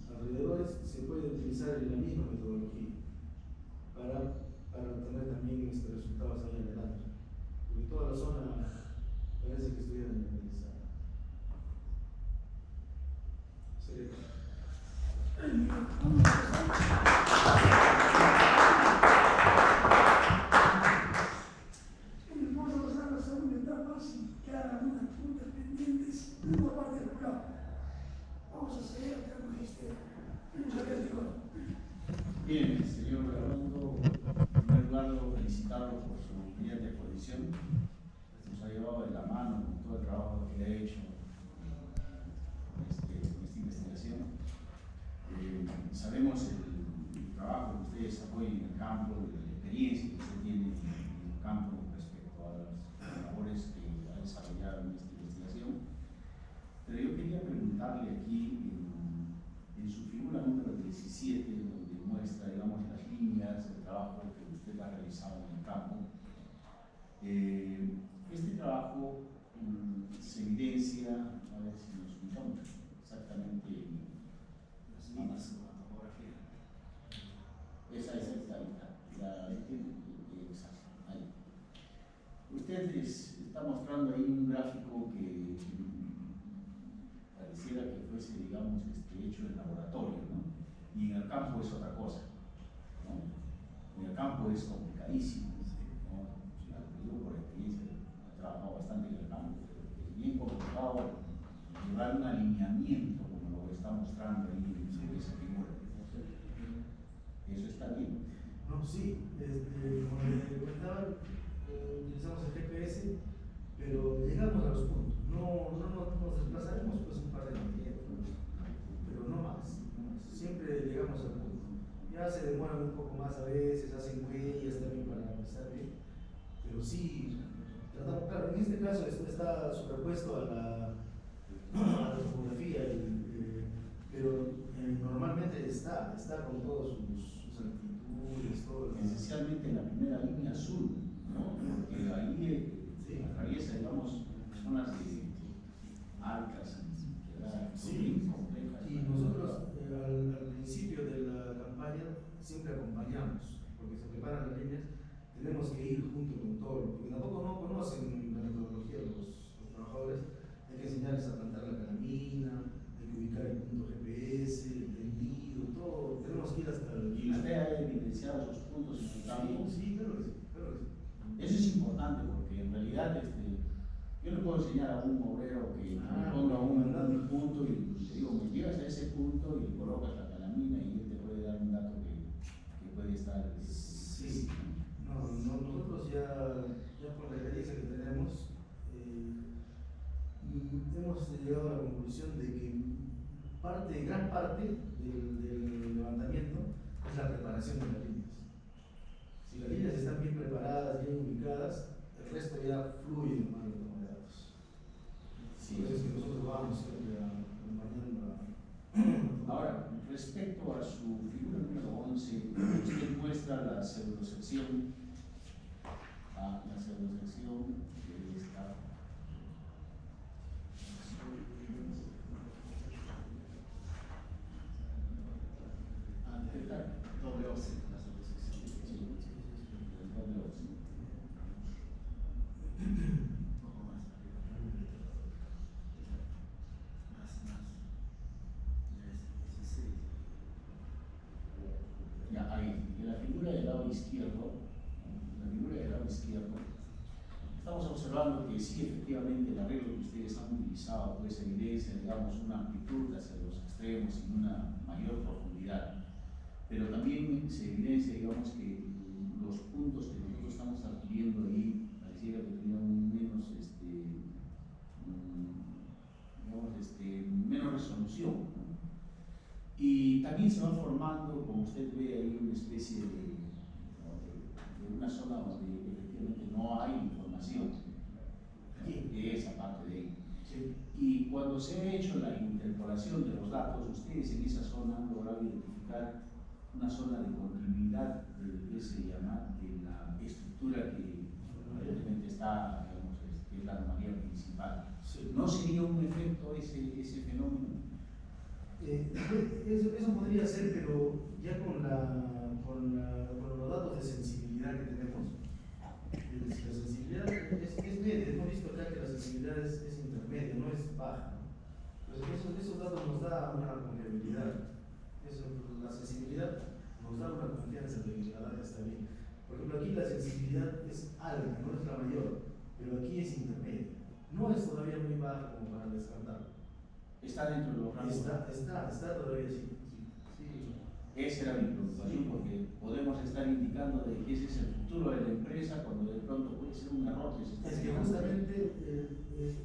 Alrededores se puede utilizar la misma metodología para obtener también resultados ahí adelante. Porque toda la zona parece que estuviera mineralizada. Vamos a pasar a la segunda etapa sin que haya algunas preguntas pendientes por parte del jurado. Vamos a seguir al magisterio. Bien, señor Redondo, en primer lugar felicitarlo por su brillante exposición. Nos ha llevado de la mano con todo el trabajo que ha hecho con esta investigación. Sabemos el trabajo que usted desarrolla en el campo, la experiencia que usted tiene en el campo respecto a las labores que ha desarrollado en esta investigación. Pero yo quería preguntarle aquí, en su figura número 17, donde muestra, digamos, las líneas del trabajo que usted ha realizado en el campo, este trabajo se evidencia, a ver si nos fijamos exactamente en las líneas de la topografía. Esa es esta, exacto, ahí. Usted está mostrando ahí un gráfico que pareciera que fuese, digamos, hecho en laboratorio, ¿no? Y en el campo es otra cosa, ¿no? En el campo es complicadísimo, ¿no? Yo por experiencia he trabajado bastante en el campo, pero es bien complicado llevar un alineamiento como lo que está mostrando ahí en esa figura. Eso está bien. No, sí, como le comentaba, utilizamos el GPS, pero llegamos a los puntos. No nos desplazaremos pues un par de metros, pero no más. Siempre llegamos al punto. Ya se demoran un poco más a veces, hacen huellas también para estar bien, pero sí, tratamos, claro, en este caso esto está superpuesto a la topografía, pero normalmente está con todas sus altitudes, todo. Esencialmente en la primera línea azul, ¿no? Porque ahí atraviesa, digamos, zonas altas, sí, complejas. Y nosotros al principio de la campaña siempre acompañamos, porque se preparan las líneas, tenemos que ir junto con todo, porque tampoco no conocen la metodología los trabajadores, hay que enseñarles a plantar la calamina, hay que ubicar el punto GPS, el tendido, todo, tenemos que ir hasta el... ¿Y usted ha evidenciado esos puntos en su campo? Sí, claro que sí, claro que sí. Eso es importante porque en realidad yo le puedo enseñar a un obrero que me ponga un punto y te digo, me llevas a ese punto y le colocas la calamina y él te puede dar un dato que puede estar... Sí, no, nosotros ya por la experiencia que tenemos, hemos llegado a la conclusión de que gran parte del levantamiento es la preparación de las líneas. Si las líneas están bien preparadas, bien ubicadas, el resto ya fluye en la toma de datos. Sí. Por eso es que nosotros vamos siempre acompañando a... Ahora, respecto a su figura número 11, usted muestra la pseudosección la segunda sección de esta. Doble OCE, la segunda sección. Sí, el doble OCE. Un poco más. Más. 16. Ya, ahí, en la figura del lado izquierdo, estamos observando que sí, efectivamente, el arreglo que ustedes han utilizado pues evidencia, digamos, una amplitud hacia los extremos y una mayor profundidad, pero también se evidencia, digamos, que los puntos que nosotros estamos adquiriendo ahí pareciera que tuvieran menos, menos resolución, ¿no? Y también se va formando, como usted ve ahí, una especie de una zona donde efectivamente no hay información, de esa parte de ahí. Sí. Y cuando se ha hecho la interpolación de los datos, ustedes en esa zona han logrado identificar una zona de continuidad de lo que se llama de la estructura que evidentemente está, digamos, que es la anomalía principal. Sí. ¿No sería un efecto ese fenómeno? Eso podría ser, pero ya con los datos de sensibilidad que tenemos, la sensibilidad es media. Hemos visto acá que la sensibilidad es intermedia, no es baja, ¿no? Entonces, esos datos nos da una confiabilidad. La sensibilidad nos da una confianza de que la data está bien. Por ejemplo, aquí la sensibilidad es alta, no es la mayor, pero aquí es intermedia. No es todavía muy baja como para descartar. Está dentro de los rangos. Está todavía sí. Esa era mi preocupación, porque podemos estar indicando de que ese es el futuro de la empresa cuando de pronto puede ser un error que se está Es que haciendo. justamente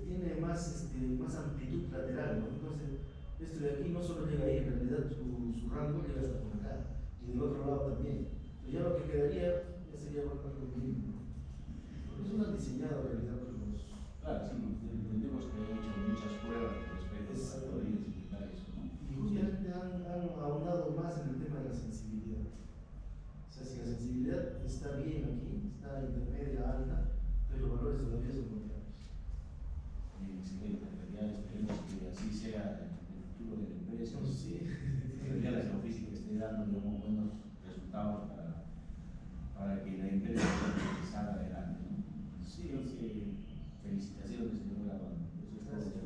tiene más amplitud lateral, ¿no? Entonces, esto de aquí no solo llega ahí, en realidad su rango llega hasta por acá, y del otro lado también. Entonces, ya lo que quedaría ya sería más o menos lo mismo, ¿no? Porque eso lo han diseñado en realidad por los. Claro, sí, entendemos que han hecho muchas pruebas respecto a poder identificar eso, ¿no? Y justamente han ahondado más en el tema de la sensibilidad. O sea, si la sensibilidad está bien aquí, está intermedia, alta, entonces los valores todavía son confiables. Excelente, en realidad esperemos que así sea el futuro de la empresa. Sí. En realidad la geofísica esté dando buenos resultados para que la empresa salga adelante, ¿no? Sí, Creo que felicitaciones, señor Gabón. Eso es todo.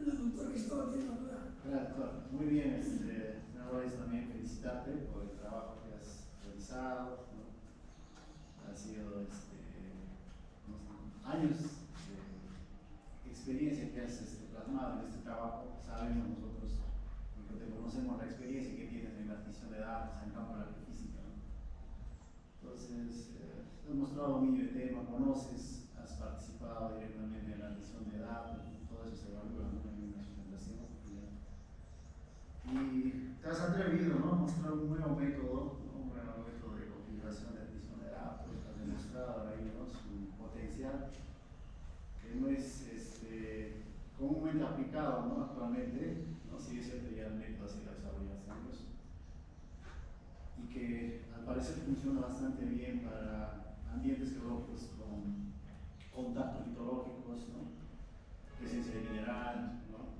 La doctora Cristóbal tiene la duda. Gracias, doctor. Muy bien, señor Royce, también felicitarte por el trabajo que has realizado, ¿no? Ha sido unos años de experiencia que has plasmado en este trabajo. Sabemos nosotros, porque te conocemos la experiencia que tienes en la adquisición de datos en el campo de la física, ¿no? Entonces, has mostrado dominio de tema, conoces, has participado directamente en la adquisición de datos, todo eso se evalúa, ¿no? En una sustentación. Y te has atrevido, ¿no?, a mostrar un nuevo método, ¿no?, un nuevo método de configuración de adquisición de datos. Has demostrado ahí, ¿no?, su potencial, que no es comúnmente aplicado, ¿no?, actualmente, ¿no? Sí es cierto, ya el método ha sido desarrollado hace años, y que al parecer funciona bastante bien para ambientes geológicos con contactos litológicos, ¿no?, presencia de mineral, ¿no?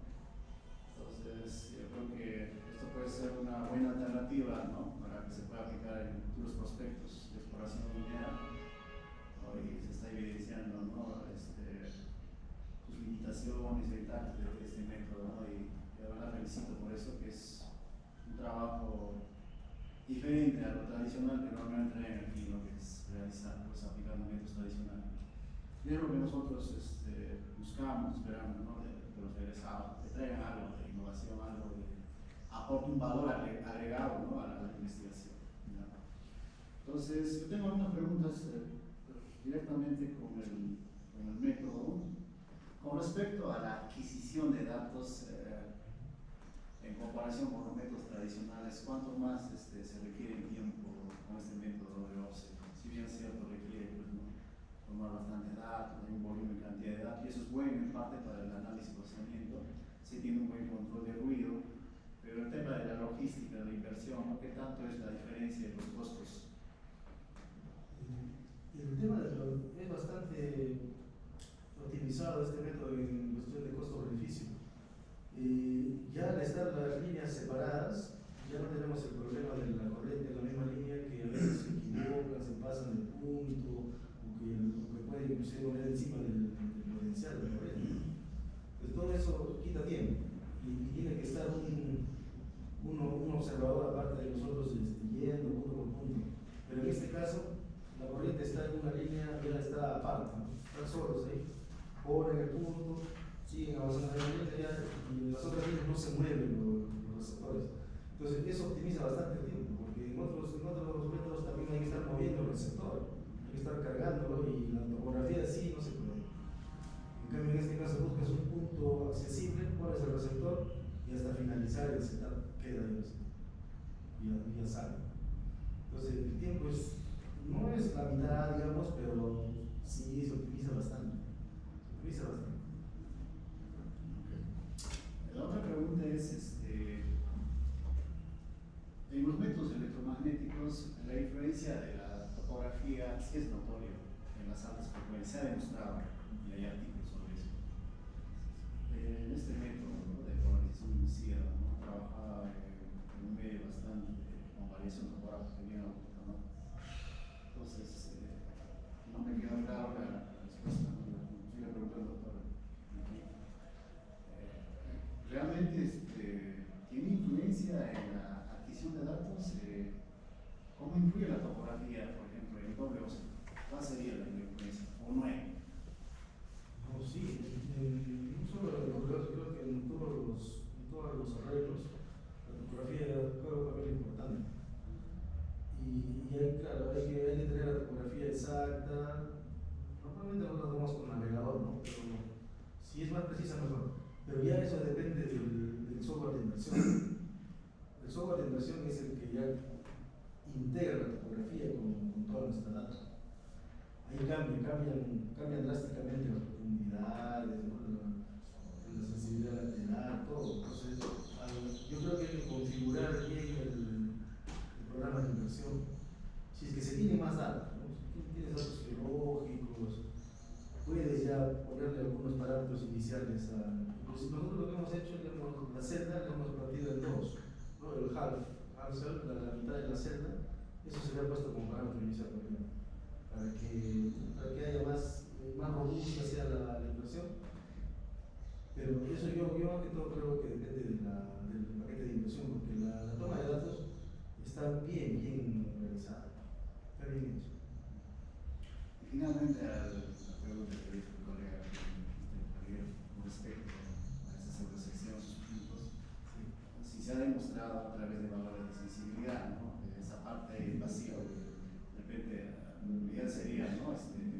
Entonces, yo creo que esto puede ser una buena alternativa, ¿no?, para que se pueda aplicar en futuros prospectos de exploración minera, ¿no? Y se está evidenciando, ¿no?, sus limitaciones, ventajas de este método, ¿no? Y de verdad felicito por eso, que es un trabajo diferente a lo tradicional que normalmente traen aquí, lo que es realizar, pues aplicando métodos tradicionales. Y es lo que nosotros buscamos, esperamos, ¿no?, de los egresados, que traigan algo de innovación, algo de aporte un valor agregado, ¿no?, a la investigación, ¿no? Entonces, yo tengo algunas preguntas directamente con el método. Con respecto a la adquisición de datos, en comparación con los métodos tradicionales, ¿cuánto más se requiere en tiempo con este método de OCE? Si bien es cierto, requiere, pues, ¿no?, tomar bastantes datos, hay un volumen y cantidad de datos, y eso es bueno en parte para el análisis y procesamiento, sí tiene un buen control de ruido, pero el tema de la logística, de la inversión, ¿no?, ¿qué tanto es la diferencia de los costos? El tema inclusive poner encima del potencial de la corriente. Entonces todo eso quita tiempo y tiene que estar un observador aparte de nosotros yendo punto por punto. Pero en este caso, la corriente está en una línea, ya está aparte, ¿no? Están solos ahí, ponen el punto, siguen avanzando en la línea ya, y las otras líneas no se mueven los receptores. Entonces eso optimiza bastante el tiempo, porque en otros métodos también hay que estar moviendo el receptor, hay que estar cargándolo y la topografía así no se puede. En cambio en este caso buscas un punto accesible, pones el receptor y hasta finalizar el setup queda ahí y ya sale. Entonces el tiempo no es la mitad, digamos, pero sí se optimiza bastante. Se optimiza bastante. La otra pregunta es, en los métodos electromagnéticos, la influencia de la topografía sí es notoria en las altas frecuencias, se ha demostrado y hay artículos sobre eso. En este método, ¿no?, de polarización inducida, ¿no?, trabaja en un medio bastante con variación topográfica bien alta, ¿no? Entonces, no me queda claro la respuesta, ¿no? Yo le pregunto al doctor aquí. ¿Realmente tiene influencia en la adquisición de datos? ¿Cómo influye la topografía, por ejemplo, en el doble óseo? ¿Cuál sería la influencia? ¿O no hay? No, sí, no solo en el doble óseo, creo que en todos los arreglos, la topografía juega un papel importante. Y claro, hay que tener la topografía exacta. Normalmente nosotros vamos con navegador, ¿no? Pero si es más precisa, mejor. Pero ya eso depende del software de inversión. El software de inversión es el que ya integra la topografía con toda nuestra data. Ahí cambian drásticamente las profundidades, ¿no?, la sensibilidad lateral, todo. Entonces, yo creo que hay que configurar bien el programa de inversión. Si es que se tiene más datos, ¿no? Si tú tienes datos geológicos, puedes ya ponerle algunos parámetros iniciales a. Pues nosotros lo que hemos hecho, digamos, la celda la hemos partido en dos, ¿no? El half cell, la mitad de la celda, eso se le ha puesto como parámetro inicial primero, para que haya más robusta sea la inversión. Pero eso yo más que todo creo que depende del paquete de inversión, porque la toma de datos está bien realizada, está bien hecho. Y finalmente, a la pregunta que dijo el colega Javier con respecto a esa intersección, sus puntos, si se ha demostrado a través de valores de sensibilidad, ¿no?, esa parte vacía, de repente, lo ideal sería, ¿no?,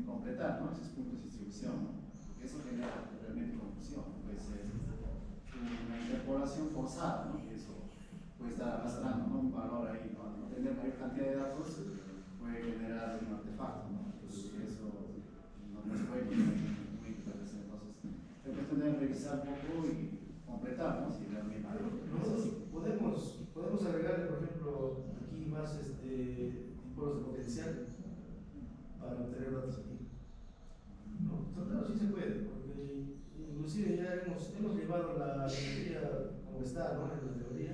completar, ¿no?, esos puntos de distribución, ¿no?, porque eso genera realmente confusión, puede ser una interpolación forzada, ¿no?, y eso puede estar arrastrando, ¿no?, un valor ahí, ¿no?, al no tener mayor cantidad de datos puede generar un artefacto, ¿no?, entonces eso no se puede poner en una interpretación. Entonces es cuestión de revisar un poco y completar, ¿no?, si realmente Nosotros podemos agregarle, por ejemplo, aquí más tipos de potencial para obtener datos aquí, ¿no? Claro, sí se puede, porque inclusive ya hemos llevado la energía como está, ¿no?, en la teoría,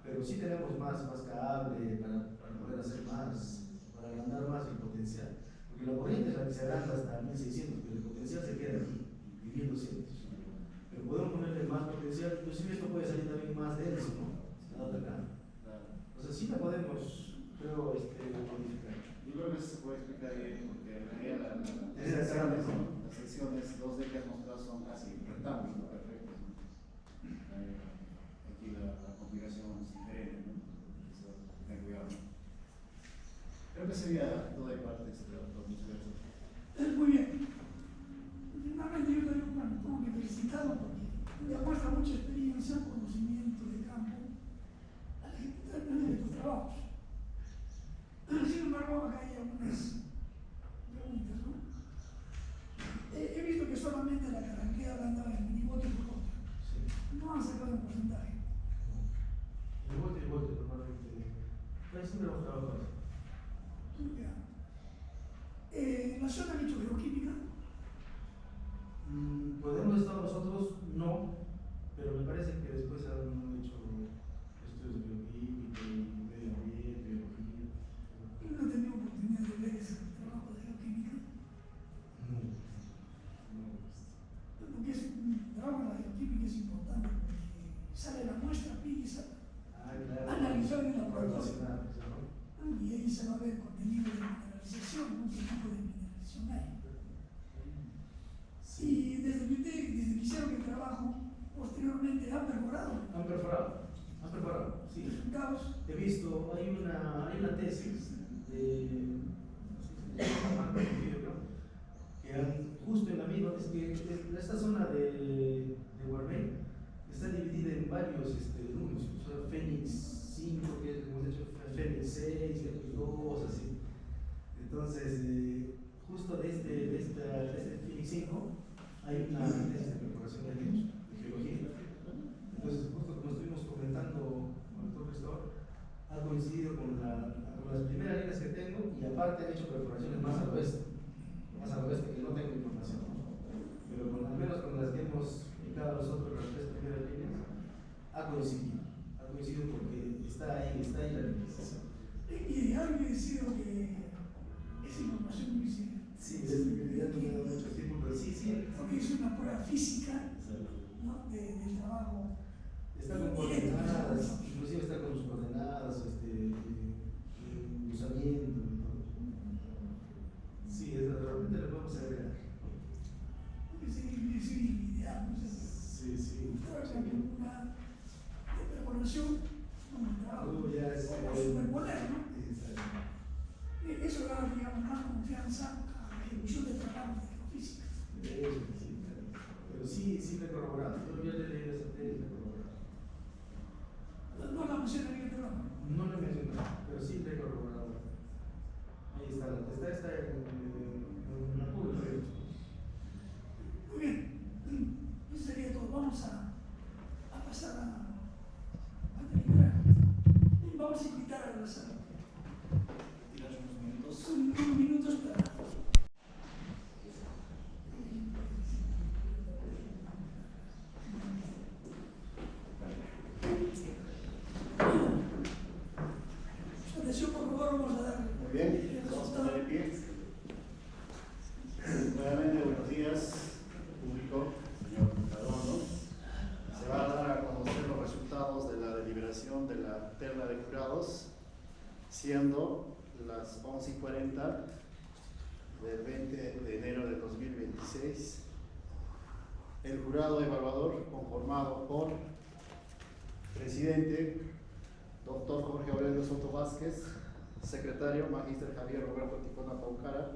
pero sí tenemos más cable para poder hacer más, para agrandar más el potencial, porque la corriente es la que se agranda hasta 1600, pero el potencial se queda aquí, en 1200. Pero podemos ponerle más potencial, inclusive esto puede salir también más denso, ¿no?, si la data cambia. O sea, sí la podemos, creo, modificar. Yo creo que eso se puede explicar bien, porque en realidad las secciones 2D que has mostrado son casi rectángulos, ¿no?, perfectos, ¿no? Aquí la configuración es diferente, ¿no? Eso, ten cuidado, ¿no? Creo que sería todo de parte, doctor. Muchas gracias. Muy bien. Finalmente yo también, bueno, tengo que felicitarlo porque demuestra mucha experiencia, conocimiento de campo de tus trabajos. Sin embargo, acá hay algunas preguntas, ¿no? He visto que solamente la caranquea andaba en milivoltios por contra. Sí. No han sacado un porcentaje. El voltio normalmente, casi siempre hemos trabajado así. ¿En la zona han hecho geoquímica? Podemos estar nosotros, no, pero me parece que después han hecho estudios de bioquímica, medio ambiente, biología. ¿Y no he tenido oportunidad de ver ese trabajo de geoquímica? No. preparado. ¿Has preparado? Sí. Resultados. He visto, hay una tesis de, no sé si se llama, que justo en la misma, es que esta zona de Guarmey está dividida en varios números, o sea, Fénix 5, que es como hemos hecho, Fénix 6, Fénix 2, así. Entonces, justo de este Fénix 5 hay una tesis de preparación de geología. Entonces, justo como estuvimos comentando con el profesor, ha coincidido con las primeras líneas que tengo y aparte han hecho perforaciones más al oeste que no tengo información, pero al menos con las que hemos indicado nosotros las tres primeras líneas, ha coincidido porque está ahí la localización. Y alguien decidió que esa información no hiciera. Sí, ya no me da mucho tiempo, pero sí. Porque es una prueba física, ¿no? del trabajo. Está con coordenadas, inclusive está con sus coordenadas, usamiento. Sí, realmente lo podemos agregar. Sí, digamos. Sí. Una preparación, un trabajo. Ya es. Superponer, ¿no? Exacto. Eso da, digamos, más confianza a la ejecución del trabajo de la física. Eso, sí, claro. Pero sí le he corroborado. Yo ya le leí esa tesis, le he corroborado. No la menciona en el programa. No lo he mencionado, pero sí le he corroborado. Ahí está en la pública. Muy bien, eso sería todo. Vamos a pasar a terminar. Vamos a invitar a la sala. Tirar unos minutos. Son unos minutos para. Atención, por favor, vamos a dar. Muy bien, vamos a poner de pie. Nuevamente, buenos días, público, señor Redondo. Se va a dar a conocer los resultados de la deliberación de la terna de jurados, siendo las 11:40 del 20 de enero de 2026. El jurado evaluador, conformado por presidente, doctor Jorge Aurelio Soto Vázquez, secretario, magíster Javier Roberto Ticona Paucara,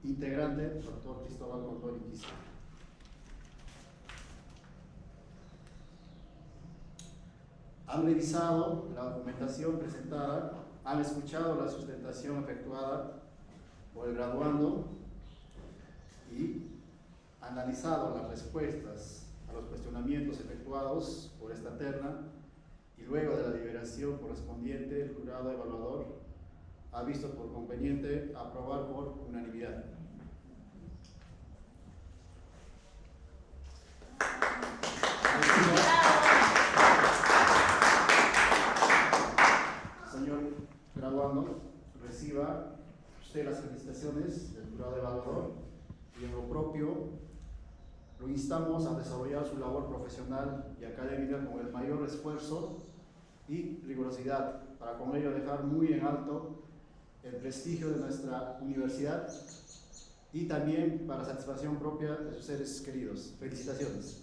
integrante, doctor Cristóbal Condori Quispe. Han revisado la documentación presentada, han escuchado la sustentación efectuada por el graduando y analizado las respuestas a los cuestionamientos efectuados por esta terna, y luego de la deliberación correspondiente, el jurado evaluador ha visto por conveniente aprobar por unanimidad. Señor graduando, reciba usted las felicitaciones del jurado evaluador y en lo propio lo instamos a desarrollar su labor profesional y académica con el mayor esfuerzo y rigurosidad, para con ello dejar muy en alto el prestigio de nuestra universidad y también para satisfacción propia de sus seres queridos. Felicitaciones.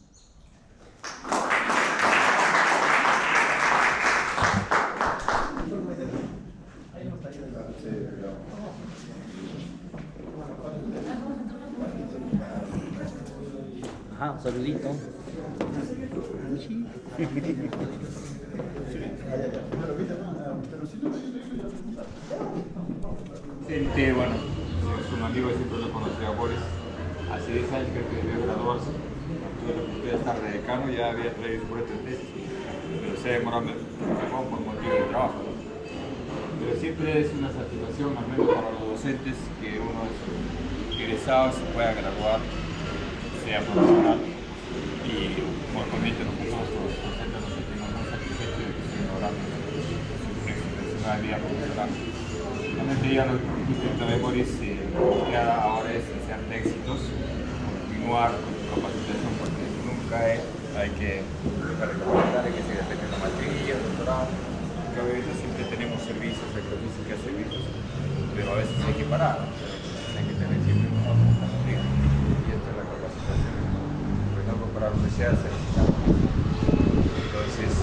Ajá, un saludito. Bueno, es un amigo, siempre lo conocí a Boris. Hace 10 años que debió graduarse. Tuve la oportunidad de estar de decano, ya había traído su de tesis, pero se ha demorado por motivo de trabajo. Pero siempre es una satisfacción, al menos para los docentes, que uno es egresado se pueda graduar, sea profesional. Y por conveniente nosotros los docentes nos sentimos muy satisfechos de que estén logrando su experiencia de vida profesional. Realmente ya lo que usted también, Boris, lo que ahora es desear éxitos, continuar con su capacitación, porque nunca hay que recomendar, hay que seguir teniendo maestría, doctorado, porque a veces siempre tenemos servicios, sacrificios, servicios, pero a veces hay que parar, hay que tener siempre un objetivo, y esta es la capacitación, por ejemplo, para la universidad certificada. Entonces,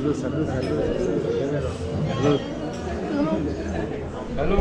Salud. Salud.